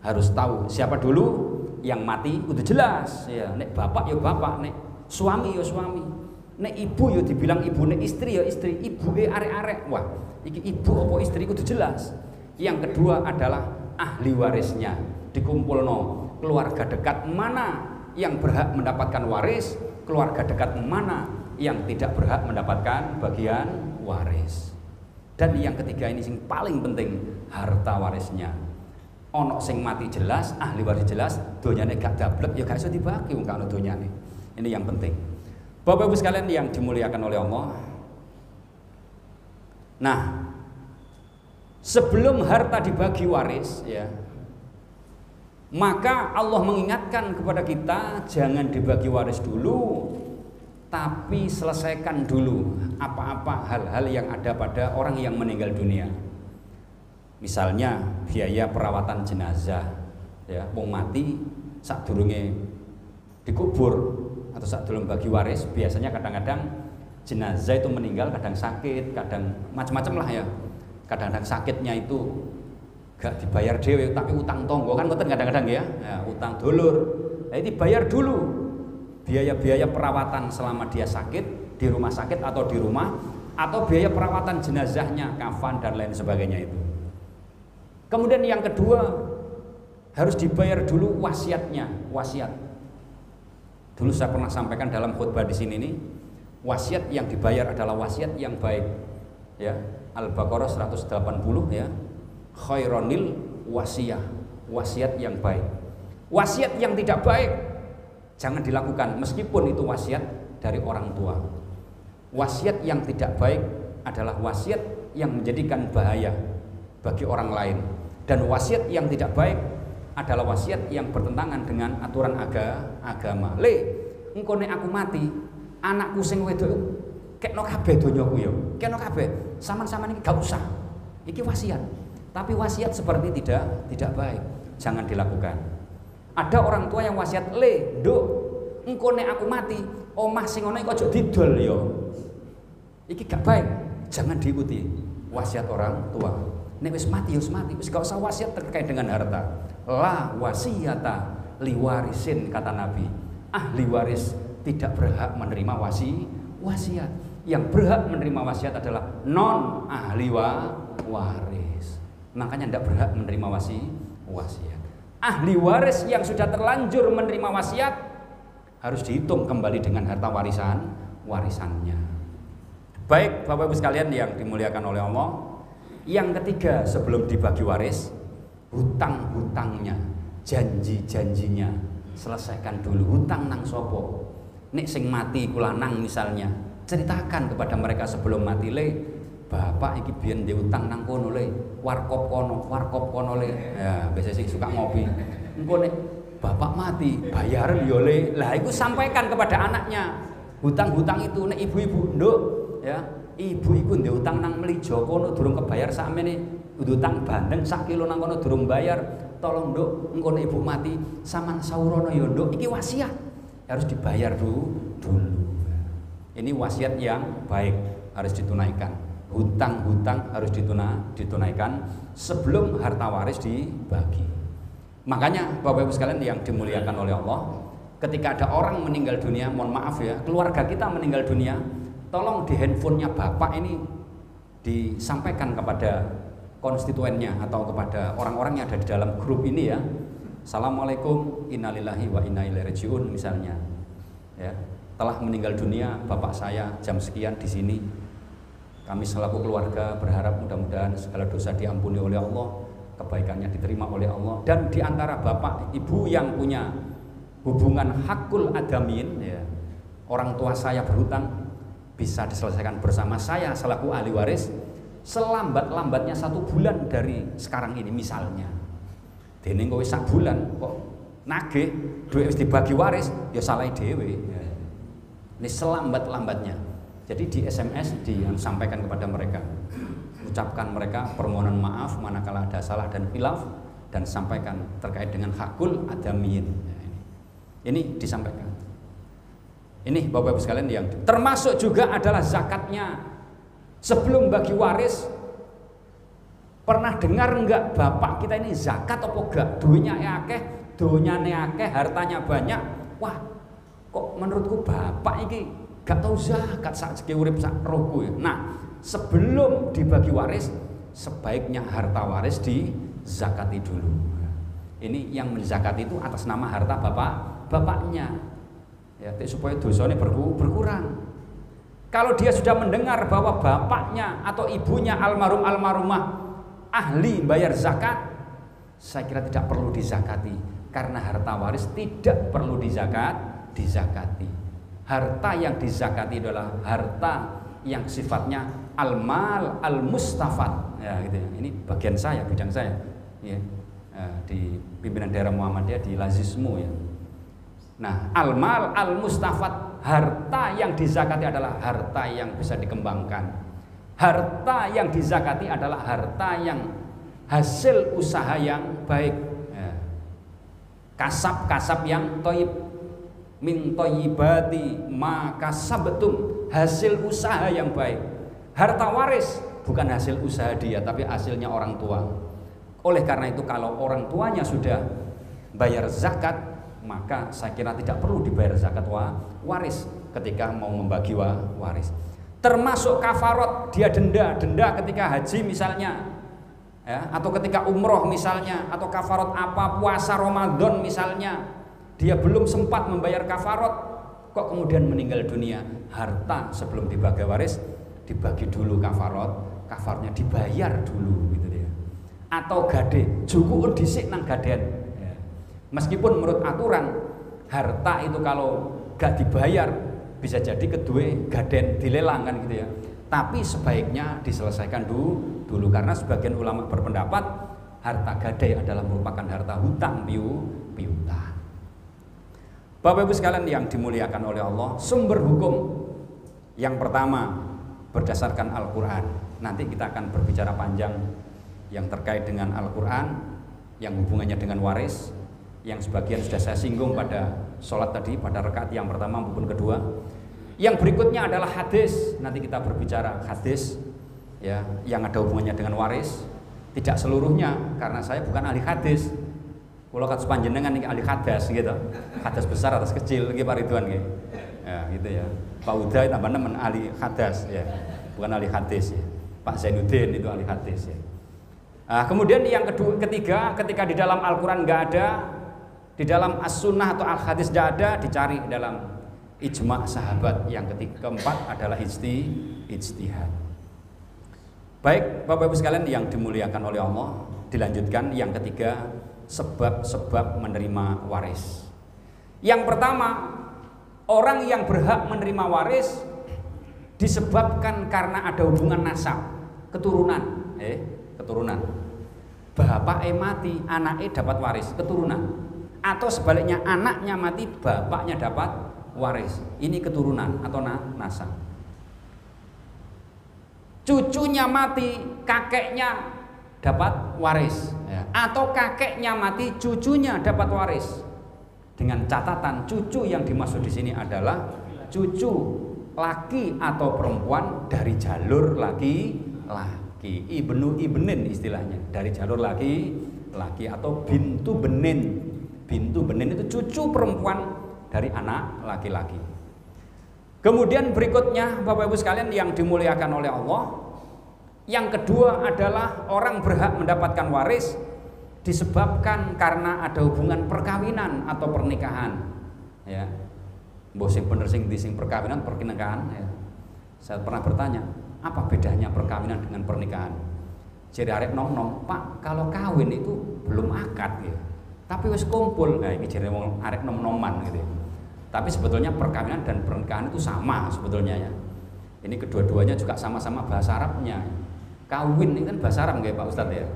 Harus tahu siapa dulu yang mati, udah jelas ya. Nek bapak ya bapak, nek suami ya suami, nek ibu ya dibilang ibu, nek istri ya istri, ibu arek-arek. Wah, iki ibu apa istri udah jelas. Yang kedua adalah ahli warisnya, dikumpulno keluarga dekat mana yang berhak mendapatkan waris, keluarga dekat mana yang tidak berhak mendapatkan bagian waris. Dan yang ketiga ini sing paling penting, harta warisnya. Ono sing mati jelas, ahli waris jelas, donyane gak dablek ya gak iso dibagi wong gak ono donyane. Ini yang penting. Bapak Ibu sekalian yang dimuliakan oleh Allah. Nah, sebelum harta dibagi waris ya, maka Allah mengingatkan kepada kita jangan dibagi waris dulu, tapi selesaikan dulu apa-apa hal-hal yang ada pada orang yang meninggal dunia. Misalnya biaya perawatan jenazah, ya, wong mati sadurunge dikubur atau sadurunge bagi waris, biasanya kadang-kadang jenazah itu meninggal kadang sakit, kadang macam-macam lah ya. Kadang-kadang sakitnya itu gak dibayar dhewe tapi utang tonggo kan ngoten kadang-kadang ya, utang dulur. Nah, ini bayar dulu biaya-biaya perawatan selama dia sakit di rumah sakit atau di rumah, atau biaya perawatan jenazahnya, kafan dan lain sebagainya itu. Kemudian yang kedua harus dibayar dulu wasiatnya, wasiat. Dulu saya pernah sampaikan dalam khutbah di sini nih, wasiat yang dibayar adalah wasiat yang baik. Ya, Al-Baqarah 180 ya. Khaironil wasiyah, wasiat yang baik. Wasiat yang tidak baik jangan dilakukan meskipun itu wasiat dari orang tua. Wasiat yang tidak baik adalah wasiat yang menjadikan bahaya bagi orang lain, dan wasiat yang tidak baik adalah wasiat yang bertentangan dengan aturan agama. Engko nek aku mati, anakku sing wedok kekno kabeh donyaku ya. Kekno kabeh. Saman-saman iki gak usah. Iki wasiat. Tapi wasiat seperti tidak baik. Jangan dilakukan. Ada orang tua yang wasiat, "Nduk, engko nek aku mati, omah sing ngono iku aja didol ya." Iki gak baik. Jangan diikuti wasiat orang tua. Nek wis mati ya wis mati, wis gak usah wasiat terkait dengan harta. La wasiyata liwarisin, kata Nabi. Ahli waris tidak berhak menerima wasiat. Yang berhak menerima wasiat adalah non ahli waris. Makanya tidak berhak menerima wasiat. Ahli waris yang sudah terlanjur menerima wasiat harus dihitung kembali dengan harta warisannya. Baik Bapak Ibu sekalian yang dimuliakan oleh Allah. Yang ketiga, sebelum dibagi waris, hutang-hutangnya, janji-janjinya selesaikan dulu hutang nang sopo. Nek sing mati iku lanang misalnya, ceritakan kepada mereka sebelum mati, le bapak iki biyen ndek utang nang kono le, warkop kono le. Ya, biasa sing suka ngopi. Engko nek bapak mati, bayaran yo le. Lah iku sampaikan kepada anaknya. Hutang-hutang itu nek ibu-ibu, nduk, ya. Ibu iku ndek utang nang Melijo kono durung kebayar sakmene. Utang bandeng sak kilo nang kono durung bayar. Tolong nduk, engko nek ibu mati sampean sawurana yo nduk. Iki wasiat. Harus dibayar dulu. Ini wasiat yang baik, harus ditunaikan. Hutang-hutang harus ditunaikan sebelum harta waris dibagi. Makanya Bapak Ibu sekalian yang dimuliakan oleh Allah, ketika ada orang meninggal dunia, mohon maaf ya, keluarga kita meninggal dunia, tolong di handphonenya bapak ini disampaikan kepada konstituennya atau kepada orang-orang yang ada di dalam grup ini ya. Assalamualaikum, innalillahi wa inna ilaihi rajiun misalnya. Ya, telah meninggal dunia bapak saya jam sekian di sini. Kami selaku keluarga berharap mudah-mudahan segala dosa diampuni oleh Allah, kebaikannya diterima oleh Allah, dan di antara bapak ibu yang punya hubungan hakul adamin ya, orang tua saya berhutang bisa diselesaikan bersama saya selaku ahli waris selambat-lambatnya 1 bulan dari sekarang ini misalnya. Dene kowe sak bulan kok nagih duit wis dibagi waris ya salah dhewe. Ini selambat-lambatnya. Jadi di SMS disampaikan kepada mereka. Ucapkan mereka permohonan maaf manakala ada salah dan khilaf dan sampaikan terkait dengan hakul adamin. Ini disampaikan. Ini Bapak Ibu sekalian yang termasuk juga adalah zakatnya. Sebelum bagi waris, pernah dengar enggak bapak kita ini zakat apa enggak? Duitnya akeh, donyane akeh, hartanya banyak. Wah, kok menurutku bapak ini gak tahu zakat sak jeke urip sak rohku ya. Nah, sebelum dibagi waris, sebaiknya harta waris dizakati dulu. Ini yang menzakati itu atas nama harta bapaknya. Ya, supaya dosanya berkurang. Kalau dia sudah mendengar bahwa bapaknya atau ibunya almarhumah ahli bayar zakat, saya kira tidak perlu dizakati karena harta waris tidak perlu dizakati. Harta yang dizakati adalah harta yang sifatnya al-mal al-mustafad. Ya, gitu ya. Ini bagian saya, bidang saya. Ya. Di pimpinan daerah Muhammadiyah di Lazismu ya. Nah, al-mal al-mustafad, harta yang dizakati adalah harta yang bisa dikembangkan. Harta yang dizakati adalah harta yang hasil usaha yang baik. Ya. Kasab-kasab yang thayyib, min thayyibati ma kasabtum, hasil usaha yang baik. Harta waris bukan hasil usaha dia, tapi hasilnya orang tua. Oleh karena itu kalau orang tuanya sudah bayar zakat, maka saya kira tidak perlu dibayar zakat waris ketika mau membagi waris. Termasuk kafarot, dia denda ketika haji misalnya, ya, atau ketika umroh misalnya, atau kafarot apa puasa Ramadan misalnya, dia belum sempat membayar kafarot, kok kemudian meninggal dunia, harta sebelum dibagi waris dibagi dulu kafarotnya dibayar dulu gitu dia. Atau gade, cukup dhisik nang gaden. Meskipun menurut aturan harta itu kalau gak dibayar bisa jadi kedua gaden dilelang kan gitu ya. Tapi sebaiknya diselesaikan dulu karena sebagian ulama berpendapat harta gade adalah merupakan harta hutang piutang. Bapak Ibu sekalian yang dimuliakan oleh Allah, sumber hukum yang pertama berdasarkan Al-Quran. Nanti kita akan berbicara panjang yang terkait dengan Al-Quran, yang hubungannya dengan waris, yang sebagian sudah saya singgung pada sholat tadi, pada rakaat yang pertama maupun kedua. Yang berikutnya adalah hadis. Nanti kita berbicara hadis ya, yang ada hubungannya dengan waris. Tidak seluruhnya, karena saya bukan ahli hadis. Kalau kados panjenengan ini ahli hadas gitu. Hadas besar atas kecil nggih Pak Ridwan nggih. Ya, gitu ya. Pak Uday tambah nemen ahli hadas ya. Bukan ahli hadis ya. Pak Zainuddin itu ahli hadis ya. Nah, kemudian yang ketiga, ketika di dalam Al-Quran nggak ada, di dalam as-sunnah atau al-hadis tidak ada, dicari dalam ijma' sahabat. Yang keempat adalah ijtihad. Baik Bapak Ibu sekalian yang dimuliakan oleh Allah, dilanjutkan yang ketiga, sebab-sebab menerima waris. Yang pertama, orang yang berhak menerima waris disebabkan karena ada hubungan nasab, keturunan, keturunan. Bapaknya mati, anaknya dapat waris, keturunan. Atau sebaliknya, anaknya mati, bapaknya dapat waris. Ini keturunan atau nasab. Cucunya mati, kakeknya dapat waris, atau kakeknya mati, cucunya dapat waris. Dengan catatan cucu yang dimaksud di sini adalah cucu laki atau perempuan dari jalur laki-laki, ibnin istilahnya, dari jalur laki-laki, atau bintu benin. Bintu benin itu cucu perempuan dari anak laki-laki. Kemudian berikutnya Bapak Ibu sekalian yang dimuliakan oleh Allah, yang kedua adalah orang berhak mendapatkan waris disebabkan karena ada hubungan perkawinan atau pernikahan. Ya, mbok sing bener sing di sing perkawinan pernikahan. Ya. Saya pernah bertanya, apa bedanya perkawinan dengan pernikahan? Jadi arek nom-nom, Pak, kalau kawin itu belum akad ya. Tapi wis kumpul, nah ini jadi wong arek nom-noman gitu. Tapi sebetulnya perkawinan dan pernikahan itu sama sebetulnya ya. Ini kedua-duanya juga sama-sama bahasa Arabnya. Kawin ini kan bahasa Arab nggak Pak Ustadz ya?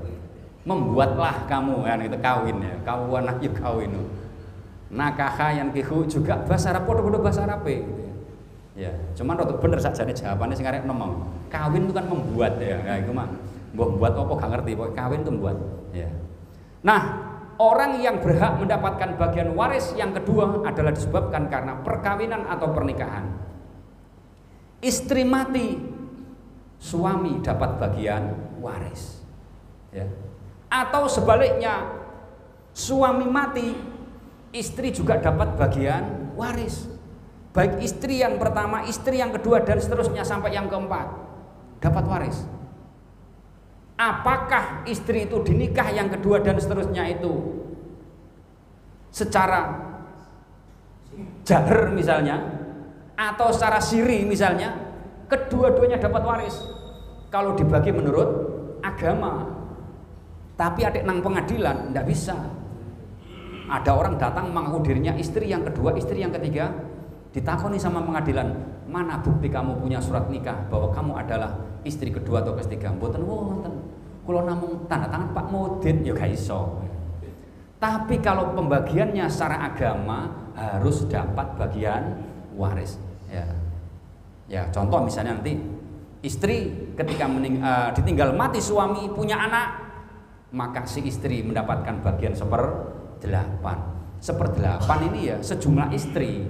Membuatlah kamu kan itu kawin ya. Kawan ayu kawin. Nakaha yang kihu juga bahasa Arab, podo-podo bahasa Arab gitu ya. Cuman rotok bener saja nih jawabannya sing arek nemong. Kawin itu kan membuat ya, kayak itu mah. Membuat apa gak ngerti, pokoknya kawin itu membuat ya. Nah, orang yang berhak mendapatkan bagian waris yang kedua adalah disebabkan karena perkawinan atau pernikahan. Istri mati, suami dapat bagian waris ya. Atau sebaliknya, suami mati, istri juga dapat bagian waris. Baik istri yang pertama, istri yang kedua, dan seterusnya sampai yang keempat dapat waris. Apakah istri itu dinikah yang kedua dan seterusnya itu secara jahr misalnya, atau secara siri misalnya, kedua-duanya dapat waris kalau dibagi menurut agama. Tapi adik nang pengadilan tidak bisa. Ada orang datang mengaku dirinya istri yang kedua, istri yang ketiga, ditakoni sama pengadilan, mana bukti kamu punya surat nikah bahwa kamu adalah istri kedua atau ketiga? Mboten wonten. Kula namung tanda tangan Pak Mudin ya gak iso. Tapi kalau pembagiannya secara agama harus dapat bagian waris. Ya, contoh misalnya nanti istri ketika ditinggal mati suami punya anak, maka si istri mendapatkan bagian 1/8. 1/8 ini ya sejumlah istri.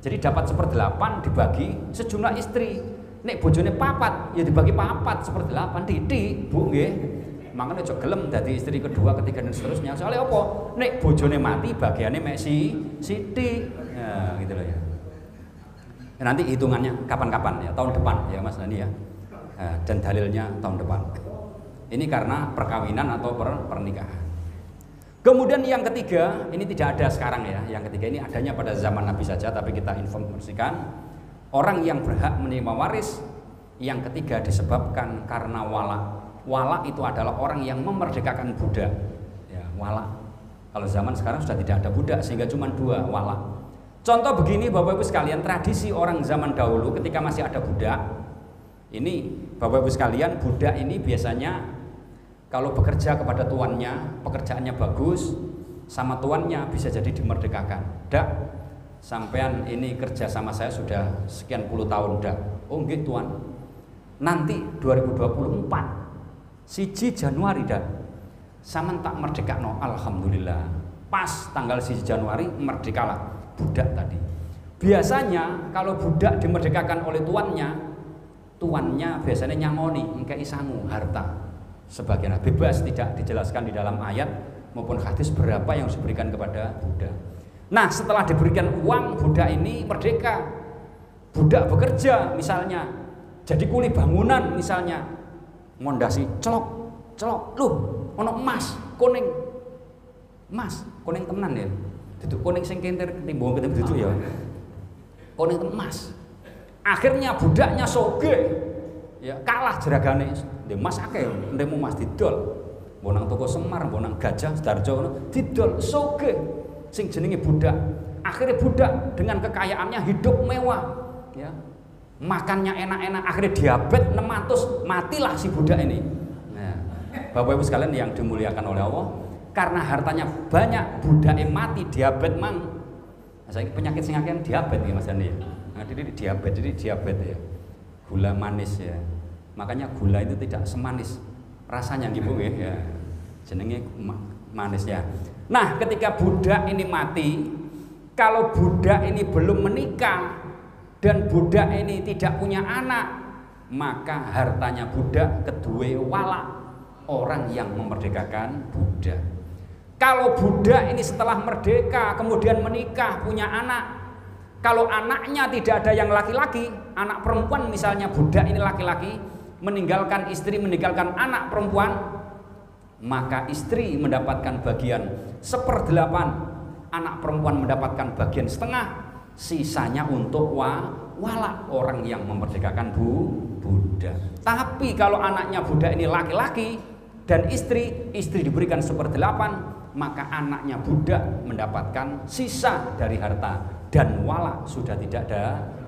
Jadi dapat 1/8 dibagi sejumlah istri. Nek bojone 4 ya dibagi 4 1/8 titik, Bu nggih. Makanya aja gelem dadi istri kedua, ketiga dan seterusnya. Soalnya apa? Nek bojone mati bagiannya mek sithik. Ya, gitu loh ya. Nanti hitungannya kapan-kapan ya, tahun depan ya Mas Dani ya. Dan dalilnya tahun depan. Ini karena perkawinan atau pernikahan. Kemudian yang ketiga, ini tidak ada sekarang ya. Yang ketiga ini adanya pada zaman Nabi saja, tapi kita informasikan orang yang berhak menerima waris. Yang ketiga disebabkan karena wala. Wala itu adalah orang yang memerdekakan budak. Ya, wala. Kalau zaman sekarang sudah tidak ada budak sehingga cuma 2 wala. Contoh begini Bapak Ibu sekalian, tradisi orang zaman dahulu ketika masih ada budak. Ini Bapak Ibu sekalian, budak ini biasanya kalau bekerja kepada tuannya, pekerjaannya bagus, sama tuannya bisa jadi dimerdekakan. Dak, sampean ini kerja sama saya sudah sekian puluh tahun dak. Oh nggih tuan. Nanti 2024 1 Januari dak. Sampean tak merdekakno, alhamdulillah. Pas tanggal 1 Januari merdekalah budak tadi. Biasanya kalau budak dimerdekakan oleh tuannya biasanya nyangoni ngkei sangu harta. Sebagian bebas, tidak dijelaskan di dalam ayat maupun hadis berapa yang diberikan kepada budak. Nah, setelah diberikan uang, budak ini merdeka. Budak bekerja misalnya, jadi kuli bangunan misalnya, ngondasi celok, loh, ono emas, kuning tenan ya. Duduk kuning sing kenter timbang ketemu duduk ya. Kuning emas. Akhirnya budaknya soge. Ya kalah jeragane ndek mas akeh ndek mas didol mbonang toko Semar mbonang Gajah Sidoarjo didol soge sing jenenge budak Akhirnya budak dengan kekayaannya hidup mewah, ya. Makannya enak-enak, akhirnya diabetes 600, matilah si budak ini. Nah, Bapak Ibu sekalian yang dimuliakan oleh Allah, karena hartanya banyak, budaknya mati diabetes mang. Nah, saya penyakit sing akeh diabetes ya Mas Dani ya. Nah, jadi diabetes ya. Gula manis ya. Makanya gula itu tidak semanis rasanya gitu ya. Jenenge manis ya. Nah, ketika budak ini mati, kalau budak ini belum menikah dan budak ini tidak punya anak, maka hartanya budak kedua wala, orang yang memerdekakan budak. Kalau budak ini setelah merdeka kemudian menikah punya anak, kalau anaknya tidak ada yang laki-laki, anak perempuan misalnya, budak ini laki-laki meninggalkan istri, meninggalkan anak perempuan, maka istri mendapatkan bagian 1/8, anak perempuan mendapatkan bagian setengah, sisanya untuk wala, orang yang memerdekakan budak. Tapi kalau anaknya budak ini laki-laki dan istri diberikan 1/8, maka anaknya budak mendapatkan sisa dari harta, dan wala sudah tidak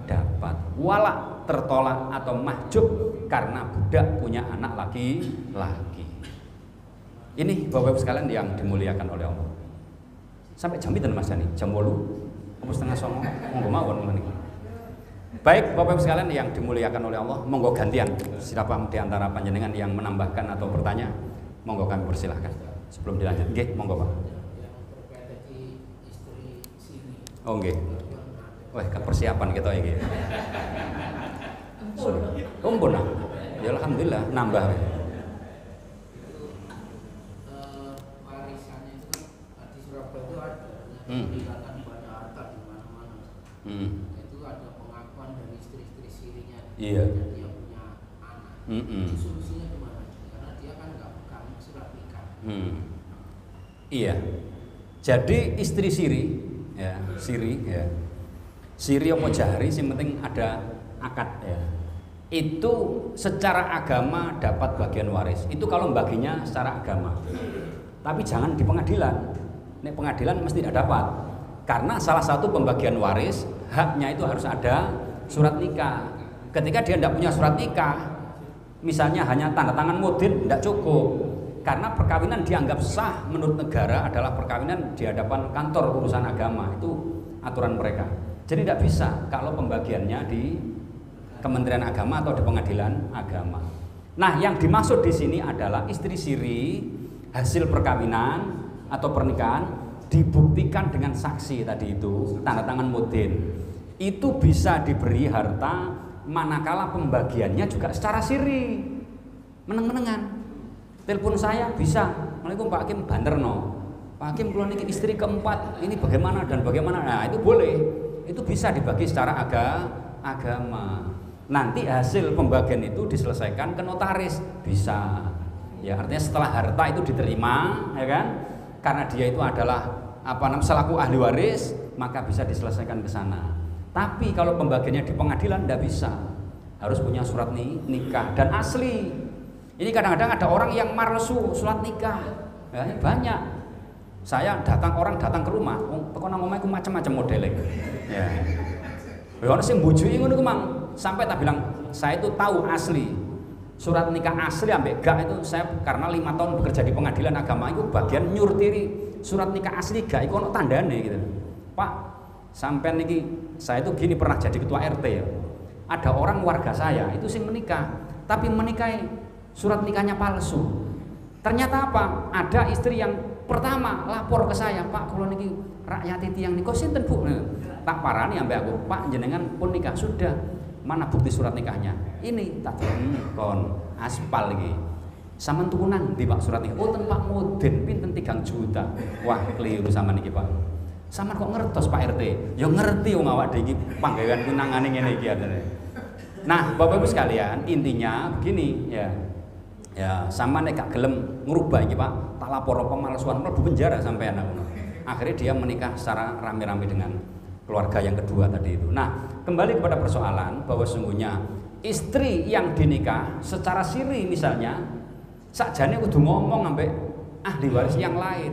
dapat. Wala tertolak atau mahjub karena budak punya anak laki-laki. Ini Bapak Ibu sekalian yang dimuliakan oleh Allah. Sampai jam itu Mas Dani, jam 8 apa setengah 9, monggo mawon meniki. Baik Bapak Ibu sekalian yang dimuliakan oleh Allah, monggo gantian siapa di antara panjenengan yang menambahkan atau bertanya, monggo kami persilahkan sebelum dilanjut. Nggih, monggo Pak. Oh nggih. Wah, persiapan kita iki. Kumpul nah. Ya alhamdulillah nambah. Dikatakan banyak harta di mana-mana. Itu ada pengakuan dari istri-istri sirinya. Iya. Dia punya anak. Itu solusinya gimana? Karena dia kan nggak pegang surat nikah. Iya. Jadi istri siri, ya siri apa jahri, yang penting ada akad ya. Itu secara agama dapat bagian waris. Itu kalau baginya secara agama. Tapi jangan di pengadilan. Ini pengadilan mesti tidak dapat, karena salah satu pembagian waris haknya itu harus ada surat nikah. Ketika dia tidak punya surat nikah, misalnya hanya tanda tangan mudin, tidak cukup, karena perkawinan dianggap sah menurut negara adalah perkawinan di hadapan kantor urusan agama, itu aturan mereka. Jadi tidak bisa kalau pembagiannya di Kementerian Agama atau di pengadilan agama. Nah, yang dimaksud di sini adalah istri siri hasil perkawinan atau pernikahan dibuktikan dengan saksi tadi itu, tanda tangan mudin, itu bisa diberi harta manakala pembagiannya juga secara siri, meneng-menengan. Telepon saya bisa, Assalamualaikum Pak Hakim Banterno, Pak Hakim kalau ini istri keempat, ini bagaimana dan bagaimana. Nah itu boleh, itu bisa dibagi secara agama. Nanti hasil pembagian itu diselesaikan ke notaris, bisa. Ya artinya setelah harta itu diterima, ya kan? Karena dia itu adalah selaku ahli waris, maka bisa diselesaikan ke sana. Tapi kalau pembagiannya di pengadilan tidak bisa, harus punya surat nikah dan asli. Ini kadang-kadang ada orang yang marsu surat nikah, ya, banyak. Orang datang ke rumah, teko nang omahku macam-macam modelnya. Ya. Ono sing mbujui ngono ku mang, sampai tak bilang saya itu tahu asli. Surat nikah asli ambek gak itu saya karena 5 tahun bekerja di pengadilan agama itu bagian nyurtiri surat nikah asli gak itu ono tandane gitu. Pak, sampai niki saya itu gini pernah jadi ketua RT ya. Ada orang warga saya itu sing menikah, tapi menikahi surat nikahnya palsu. Ternyata apa? Ada istri yang pertama lapor ke saya, Pak, kalau niki rakyat tiyang niku sinten Bu? Tak parani ambek aku, Pak jenengan pun nikah sudah. Mana bukti surat nikahnya? Ini tak kon aspal lagi. Saman tukunan di Pak surat nikah. Oh ten Pak Mudin pinten 3 juta. Wah keliru sama niki Pak. Saman kok ngertos Pak RT? Ya ngerti wong awak dhewe iki panggawean pinangane ngene iki atene. Nah, Bapak Ibu sekalian, intinya begini ya. Ya, sama nek gak gelem ngrubah iki Pak, tak lapor pemalsuan mlebu penjara sampai anak ngono. Akhirnya dia menikah secara rame-rame dengan keluarga yang kedua tadi itu. Nah, kembali kepada persoalan bahwa sesungguhnya istri yang dinikah secara siri misalnya sakjane kudu ngomong sampai ahli waris yang lain.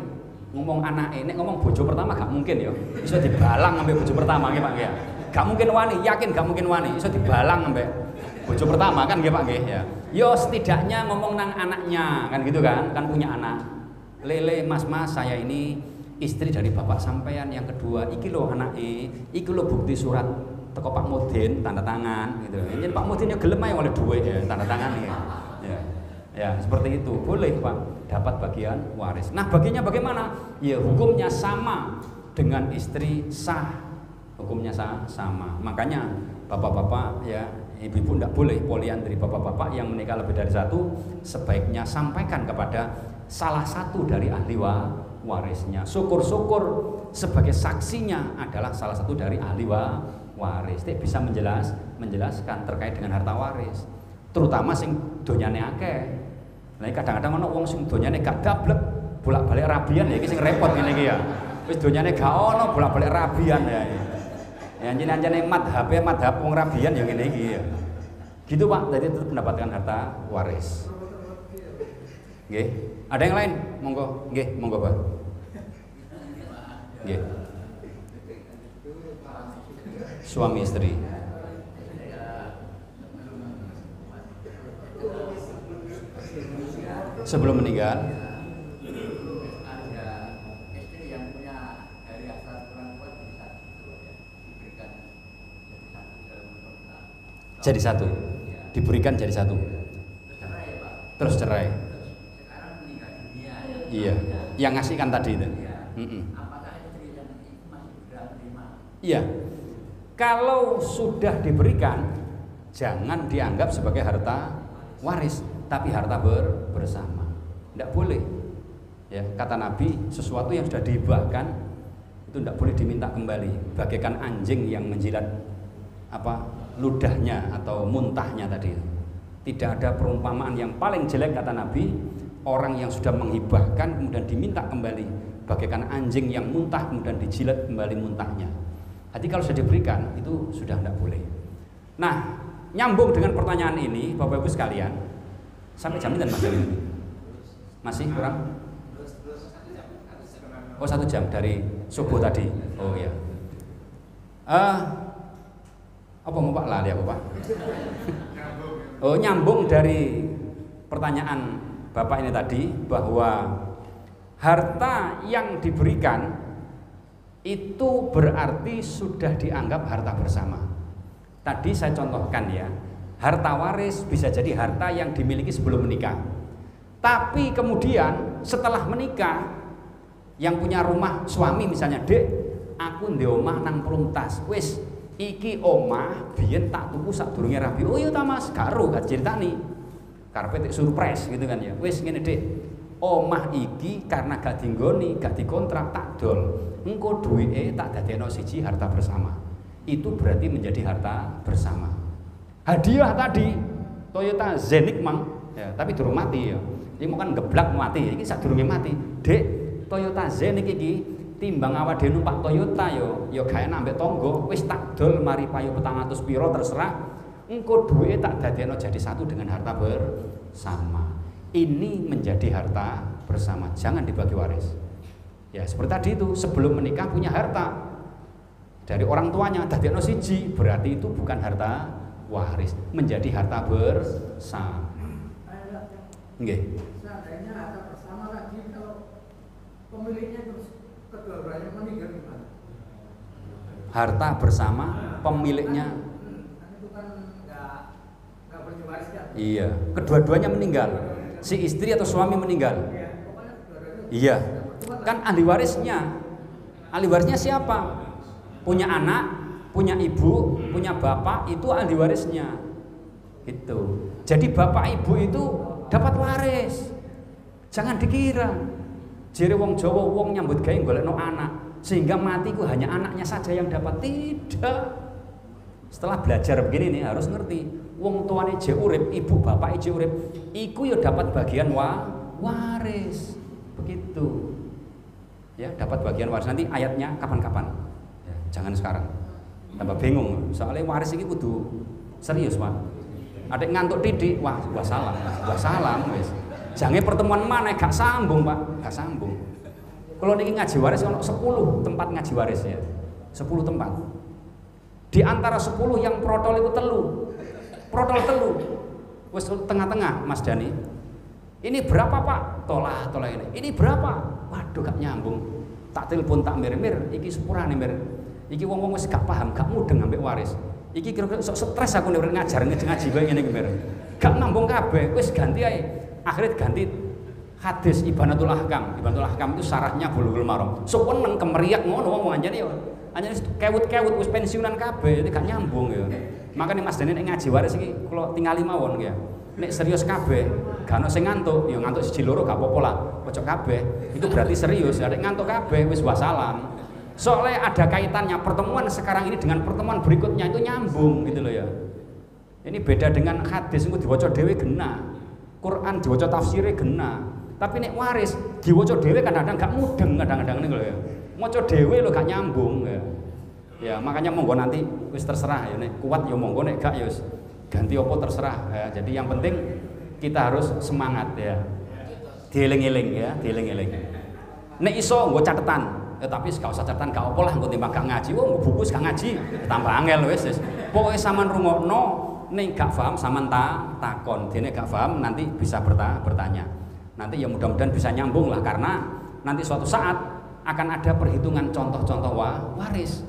ngomong anake, nek ngomong bojo pertama gak mungkin ya. Iso dibalang ambek bojo pertama nggih Pak nggih. Gak mungkin wani, yakin gak mungkin wani. Iso dibalang ambek bojo pertama kan nggih Pak nggih ya. Yo setidaknya ngomong nang anaknya kan gitu kan punya anak. Lele mas saya ini istri dari bapak sampean yang kedua. Iki lo anake, iki lo bukti surat teko Pak Mudin tanda tangan gitu. Jadi Pak Mudin yo gelem ae oleh duit ya tanda tangan ya. Ya, seperti itu. Boleh, Pak, dapat bagian waris. Nah, bagiannya bagaimana? Ya, hukumnya sama dengan istri sah. Hukumnya sama. Makanya bapak-bapak ya, ibu-ibu tidak boleh poliandri. Bapak-bapak yang menikah lebih dari satu sebaiknya sampaikan kepada salah satu dari ahli warisnya. Syukur-syukur sebagai saksinya adalah salah satu dari ahli waris. Dia bisa menjelaskan terkait dengan harta waris. Terutama sing donyane akeh. Nah, kadang-kadang ana wong sing donyane gak dablek, bolak-balik rabian ya iki sing repot ngene iki ya. Wis donyane gak ono bolak-balik rabian ya. Ya anjene madhab wong rabian ya ngene iki ya. Gitu Pak, jadi tetap mendapatkan harta waris. Nggih. Ada yang lain? Monggo. Nggih, monggo Pak. Nggih. Suami istri. Sebelum meninggal ada istri yang punya dari asal kurang kuat bisa diberikan jadi satu diberikan jadi satu terus cerai sekarang meninggal dunia iya yang ngasihkan tadi itu apakah istri yang itu masih berhak menerima? Iya, kalau sudah diberikan jangan dianggap sebagai harta waris tapi harta bersama. Tidak boleh. Ya, kata Nabi, sesuatu yang sudah dihibahkan itu tidak boleh diminta kembali. Bagaikan anjing yang menjilat ludahnya atau muntahnya tadi. Tidak ada perumpamaan yang paling jelek kata Nabi, orang yang sudah menghibahkan kemudian diminta kembali, bagaikan anjing yang muntah kemudian dijilat kembali muntahnya. Jadi kalau sudah diberikan itu sudah tidak boleh. Nah, nyambung dengan pertanyaan ini, Bapak Ibu sekalian, sampai jam ini masih kurang? Oh 1 jam dari subuh tadi. Oh iya. Apa mau Pak lali aku Pak? Oh nyambung dari pertanyaan Bapak ini tadi bahwa harta yang diberikan itu berarti sudah dianggap harta bersama. Tadi saya contohkan ya. Harta waris bisa jadi harta yang dimiliki sebelum menikah. Tapi kemudian setelah menikah, yang punya rumah suami misalnya, "Dek, aku ndek omah nang Plumtas. Wis, iki omah biyen tak tuku sadurunge rabi." "Oh iya ta Mas, karo gak ceritani." Karepe tek surprise gitu kan ya. "Wis ngene, Dek. Omah iki karena gak dinggoni, gak dikontrak tak dol. Engko duwike tak dadekno siji harta bersama." Itu berarti menjadi harta bersama. Hadiah tadi Toyota Zenix mang, ya, tapi durung mati ya. Ini mau kan geblak mati, ini sadurunge mati. "Dek, Toyota Zenix iki timbang awak dhewe numpak Toyota yo gak enak ambek tangga, wis tak dol mari payu 400 piro terserah. Engko duwike tak dadekno jadi satu dengan harta bersama." Ini menjadi harta bersama, jangan dibagi waris. Ya, seperti tadi itu, sebelum menikah punya harta dari orang tuanya dadekno siji, berarti itu bukan harta waris, menjadi harta bersama. Nggih. Seandainya harta bersama lagi, kalau pemiliknya terus kedua-duanya meninggal gimana? Harta bersama pemiliknya itu kan nggak berwariskan. iya, kedua-duanya meninggal. Si istri atau suami meninggal. Ya, pokoknya kedua-duanya. Iya. Kan ahli warisnya. Ahli warisnya siapa? Punya anak, punya ibu, punya bapak, itu ahli warisnya. Gitu. Jadi bapak ibu itu dapat waris. Jangan dikira jere wong Jawa wong nyambut gawe golekno anak sehingga mati ku hanya anaknya saja yang dapat. Tidak. Setelah belajar begini nih harus ngerti, wong tuane jek urip, ibu bapak jek urip, iku ya dapat bagian waris. Begitu. Ya, dapat bagian waris. Nanti ayatnya kapan-kapan. Ya, jangan sekarang. Tambah bingung. Soalnya waris ini kudu serius, Pak. Ada ngantuk tidik, wah salam wis. Jangan pertemuan mana gak sambung, Pak, gak sambung. Kalau niki ngaji waris ono 10 tempat ngaji waris ya. 10 tempat. Di antara 10 yang protol itu telu. Protol telu. Wes tengah-tengah Mas Dani. Ini berapa Pak? Tolah ini. Ini berapa? Waduh gak nyambung. Tak telepon tak mir-mir, iki sepurane mir. Iki wong-wong wis gak paham, gak mudeng ambek waris. Iki kira-kira sok stres aku nek ngajar ngaji kowe ngene iki mir. Gak nyambung kabeh, wis ganti ae. Akhirnya ganti hadis Ibanatul Ahkam. Ibanatul Ahkam itu sarahnya Bulughul Maram. Sok neng kemeriak ngono wong anjane yo. Anjane kewut-kewut wis pensiunan kabeh, jadi gak nyambung ya. Makanya Mas Dani nek ngaji waris iki kula tingali mawon ya. Nek serius kabeh, gak ono sing ngantuk, ya ngantuk siji loro gak apa-apa lah. Pojok kabeh, itu berarti serius. Nek ngantuk kabeh wis wassalam. Soalnya ada kaitannya pertemuan sekarang ini dengan pertemuan berikutnya itu nyambung gitu loh ya. Ini beda dengan hadis itu diwaca dhewe genah. Quran diwaca tafsire genah. Tapi nek waris diwaca dhewe kadang-kadang gak mudeng kadang-kadang niku lho ya. Maca dhewe lho gak nyambung ya. Ya, makanya monggo nanti wis terserah ya nek kuat ya monggo nek gak ya wis ganti apa terserah ya. Jadi yang penting kita harus semangat ya. Dieling-eling ya, dieling-eling. Nek iso nggo catetan. Ya, tapi gak usah catatan gak apa lah engko timbang gak ngaji, wong buku gak ngaji, tambah angel wis. Pokoke sampean rungokno, nek gak paham sampean takon, dene gak paham nanti bisa bertanya. Nanti ya mudah-mudahan bisa nyambung lah karena nanti suatu saat akan ada perhitungan contoh-contoh waris.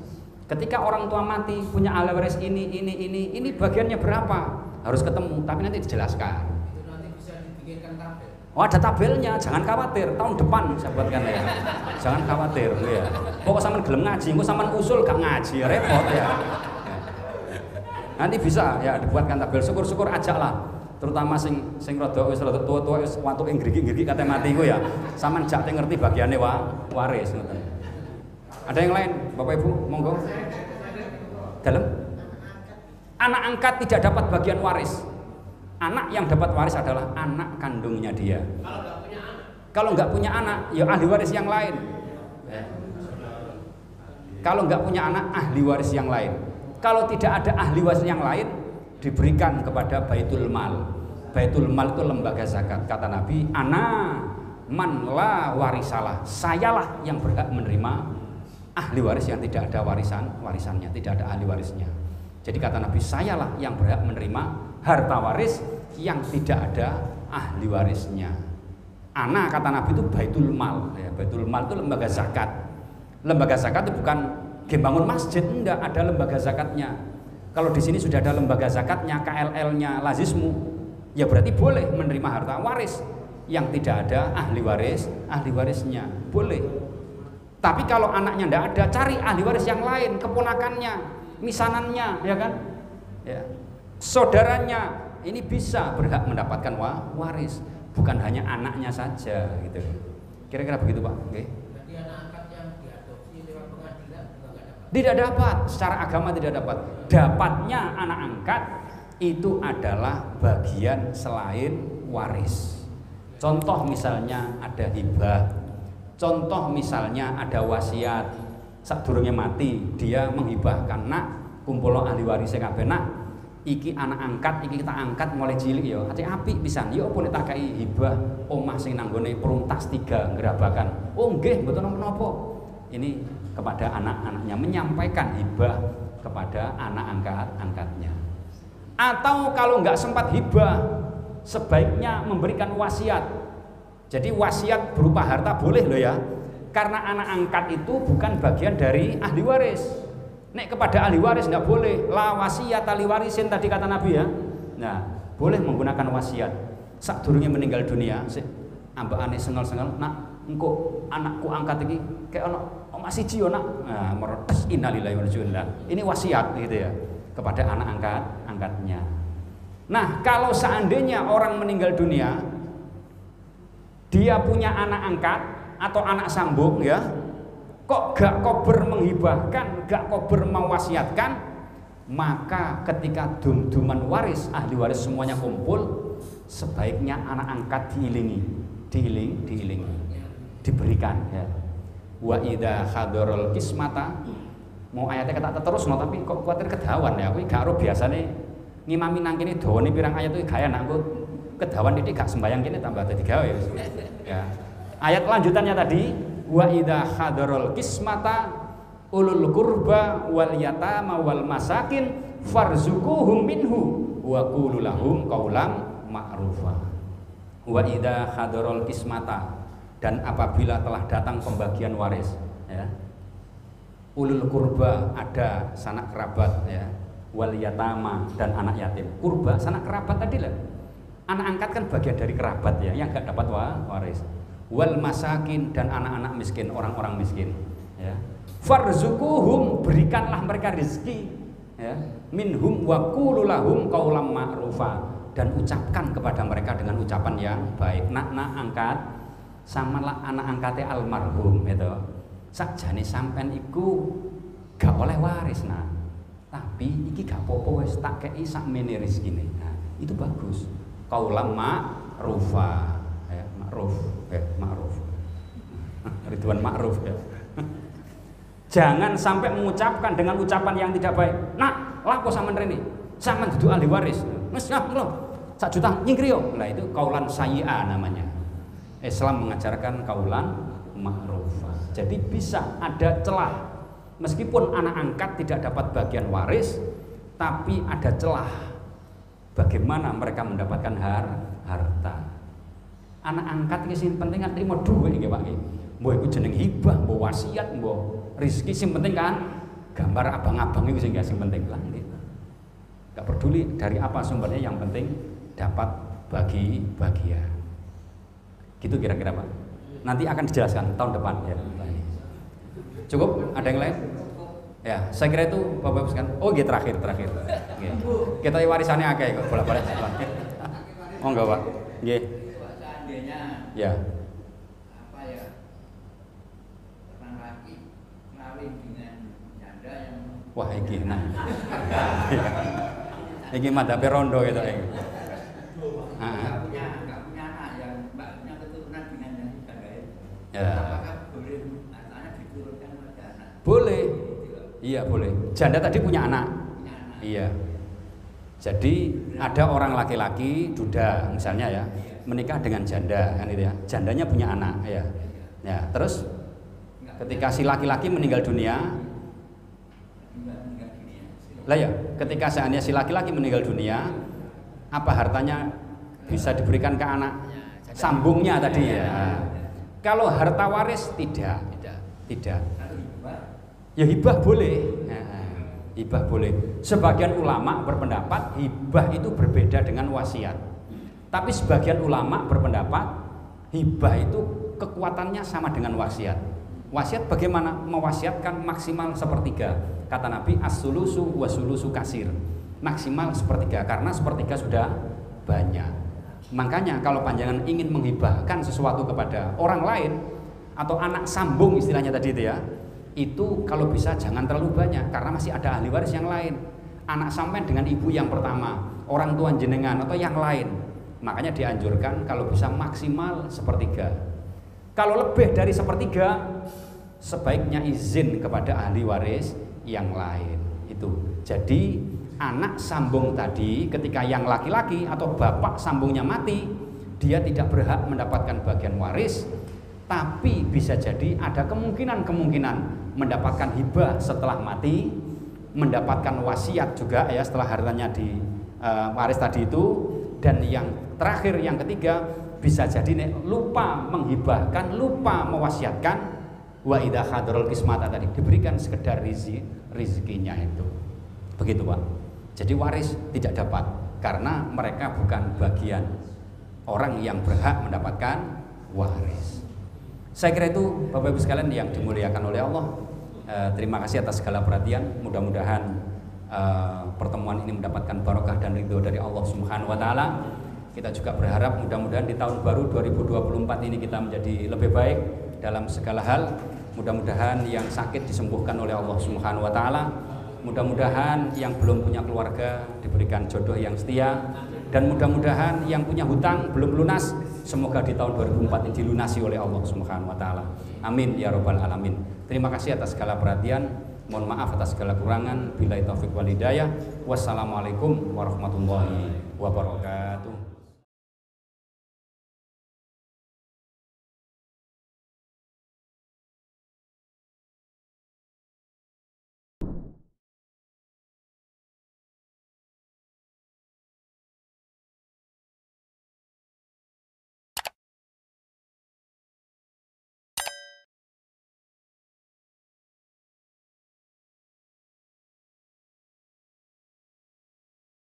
Ketika orang tua mati punya ahli waris ini bagiannya berapa? Harus ketemu, tapi nanti dijelaskan. Itu nanti bisa dibikinkan tabel. Oh ada tabelnya, jangan khawatir. Tahun depan saya buatkan ya. Jangan khawatir ya. Pokok sampean gelem ngaji, engko sampean usul gak ngaji, repot ya. Nanti bisa ya dibuatkan tabel. Syukur-syukur ajak lah. Terutama sing rada wis rada tua-tua wis watuke ngriki-ngriki kate mati ku ya. Sampean jak ngerti bagiane waris ngoten. Ada yang lain, Bapak Ibu, monggo. Dalam anak angkat tidak dapat bagian waris. Anak yang dapat waris adalah anak kandungnya dia. Kalau nggak punya anak, ya ahli waris yang lain. Kalau nggak punya anak, ahli waris yang lain. Kalau tidak ada ahli waris yang lain, diberikan kepada Baitul Mal. Baitul Mal itu lembaga zakat. Kata Nabi, ana man la warisalah. Sayalah yang berhak menerima ahli waris yang tidak ada warisannya, tidak ada ahli warisnya. Jadi kata Nabi, sayalah yang berhak menerima harta waris yang tidak ada ahli warisnya. Ana kata Nabi itu Baitul Mal ya. Baitul Mal itu lembaga zakat. Lembaga zakat itu bukan bangun masjid, enggak, ada lembaga zakatnya. Kalau di sini sudah ada lembaga zakatnya, KLL-nya, lazismu, ya berarti boleh menerima harta waris yang tidak ada ahli warisnya. Boleh. Tapi kalau anaknya tidak ada, cari ahli waris yang lain, keponakannya, misanannya, ya kan? Ya. Saudaranya, ini bisa berhak mendapatkan waris, bukan hanya anaknya saja, gitu. Kira-kira begitu, Pak. Okay. Jadi anak angkat yang diadopsi lewat pengadilan juga nggak dapat. Tidak dapat, secara agama tidak dapat. Dapatnya anak angkat itu adalah bagian selain waris. Contoh misalnya ada hibah. Contoh misalnya ada wasiat, sadurunge mati dia menghibahkan, nak kumpul ahli warisnya kabeh, nak iki anak angkat, iki kita angkat mulai cilik ya, ati apik pisan, ya apa nek tak kei hibah omah sing nanggone peruntas 3 gerabakan. Oh nggih, mboten napa-napa. Ini kepada anak-anaknya, menyampaikan hibah kepada anak angkatnya. Atau kalau nggak sempat hibah, sebaiknya memberikan wasiat. Jadi wasiat berupa harta boleh loh ya. Karena anak angkat itu bukan bagian dari ahli waris. Nek kepada ahli waris nggak boleh. La wasiat ahli warisin tadi kata Nabi ya. Nah, boleh menggunakan wasiat. Sadurunge meninggal dunia, ambekane sengel-sengel, nak engko anakku angkat iki kayak ono omah siji yo nak. Nah, meretes innalillahi wa inna ilaihi raji'un. Ini wasiat gitu ya kepada anak angkatnya. Nah, kalau seandainya orang meninggal dunia, dia punya anak angkat atau anak sambung ya, kok gak kober menghibahkan, gak kober mewasiatkan, maka ketika dum-duman waris, ahli waris semuanya kumpul, sebaiknya anak angkat diilingi, diberikan ya. Wa idza hadarul kismata, mau ayatnya kata terus no, tapi kok kuatir kedawan ya, aku gak ro biasane ngimami nang kene dawane pirang ayat itu gaya nang kedawan titik gak sembayang kene tambah dadi gawe ya. Ayat lanjutannya tadi wa idza hadarul qismata ulul qurba wal yatama wal masakin farzuquhum minhu wa qulu lahum qaulan ma'rufa. Wa idza hadarul qismata, dan apabila telah datang pembagian waris, ya, ulul qurba, ada sanak kerabat, ya, wal yatama, dan anak yatim. Qurba sanak kerabat tadi lah, anak angkat kan bagian dari kerabat, ya, yang enggak dapat waris. Wal masakin, dan anak-anak miskin, orang-orang miskin, ya. Farzuquhum, berikanlah mereka rezeki, ya, minhum wa qulu lahum qaulan ma'rufa, dan ucapkan kepada mereka dengan ucapan yang baik. Nak angkat samalah anak angkatnya almarhum itu, sakjane sampean iku gak oleh waris, nah, tapi iki gak apa-apa wis tak kei sakmene rezekine. Nah, itu bagus. Qaulan ma'rufa, ya, ma'ruf, ya, ma'ruf. Ridwan ma'ruf, ya. Jangan sampai mengucapkan dengan ucapan yang tidak baik. Nak, laku sampean rene. Sampean dudu ahli waris. Wis lho, 1 juta nyingkri yo. Lah itu kaulan sayyi'a namanya. Islam mengajarkan kaulan ma'rufah. Jadi bisa ada celah. Meskipun anak angkat tidak dapat bagian waris, tapi ada celah bagaimana mereka mendapatkan harta. Anak angkat iki sing penting kan terima duit nggih Pak nggih. Mbok iku jeneng hibah, mbok wasiat, mbok rezeki, sing penting kan gambar abang-abang itu sing penting lah nggih. Gak peduli dari apa sumbernya, yang penting dapat bagian. Gitu kira-kira Pak. Nanti akan dijelaskan tahun depan ya. Cukup? Ada yang lain? Ya, saya kira itu Bapak Ibu sekalian. Oh, gitu terakhir. Nggih. Kita warisannya akeh kok bolak-balik. Oh enggak, Pak. Nggih. Seandainya Ya. apa ya? Orang laki kawin dengan janda yang Wah, iki nah. Iki madhabe rondo gitu iki. nggak punya anak, yang mbaknya keturunan dengan yang janda itu. Ya. Apakah boleh hartanya diturunkan pada anak? Boleh. Iya, boleh. Janda tadi punya anak. Punya anak. Iya. Jadi ada orang laki-laki duda misalnya ya, menikah dengan janda kan itu ya. Jandanya punya anak ya. Ya, terus ketika si laki-laki meninggal dunia, lah ya, ketika seandainya si laki-laki meninggal dunia, apa hartanya bisa diberikan ke anak sambungnya tadi ya. Kalau harta waris tidak. Ya hibah boleh. Hibah boleh. Sebagian ulama berpendapat hibah itu berbeda dengan wasiat. Tapi sebagian ulama berpendapat hibah itu kekuatannya sama dengan wasiat. Wasiat bagaimana? Mewasiatkan maksimal 1/3. Kata Nabi, as-sulusu wa sulusu kasir. Maksimal 1/3 karena 1/3 sudah banyak. Makanya kalau panjangan ingin menghibahkan sesuatu kepada orang lain atau anak sambung istilahnya tadi itu ya, itu kalau bisa jangan terlalu banyak karena masih ada ahli waris yang lain. Anak sampean dengan ibu yang pertama, orang tua jenengan atau yang lain. Makanya dianjurkan kalau bisa maksimal 1/3. Kalau lebih dari 1/3 sebaiknya izin kepada ahli waris yang lain. Itu. Jadi anak sambung tadi ketika yang laki-laki atau bapak sambungnya mati, dia tidak berhak mendapatkan bagian waris, tapi bisa jadi ada kemungkinan mendapatkan hibah setelah mati, mendapatkan wasiat juga ya setelah hartanya di waris tadi itu, dan yang terakhir yang ketiga bisa jadi lupa menghibahkan, lupa mewasiatkan, wa idza hadarul qismata tadi diberikan sekedar rezekinya itu. Begitu Pak. Jadi waris tidak dapat karena mereka bukan bagian orang yang berhak mendapatkan waris. Saya kira itu Bapak Ibu sekalian yang dimuliakan oleh Allah. Terima kasih atas segala perhatian. Mudah-mudahan pertemuan ini mendapatkan barokah dan ridho dari Allah Subhanahu wa taala. Kita juga berharap mudah-mudahan di tahun baru 2024 ini kita menjadi lebih baik dalam segala hal. Mudah-mudahan yang sakit disembuhkan oleh Allah Subhanahu wa taala. Mudah-mudahan yang belum punya keluarga diberikan jodoh yang setia, dan mudah-mudahan yang punya hutang belum lunas semoga di tahun 2004 ini dilunasi oleh Allah Subhanahu wa taala. Amin ya rabbal alamin. Terima kasih atas segala perhatian. Mohon maaf atas segala kurangan. Billahi taufik wal hidayah. Wassalamualaikum warahmatullahi wabarakatuh.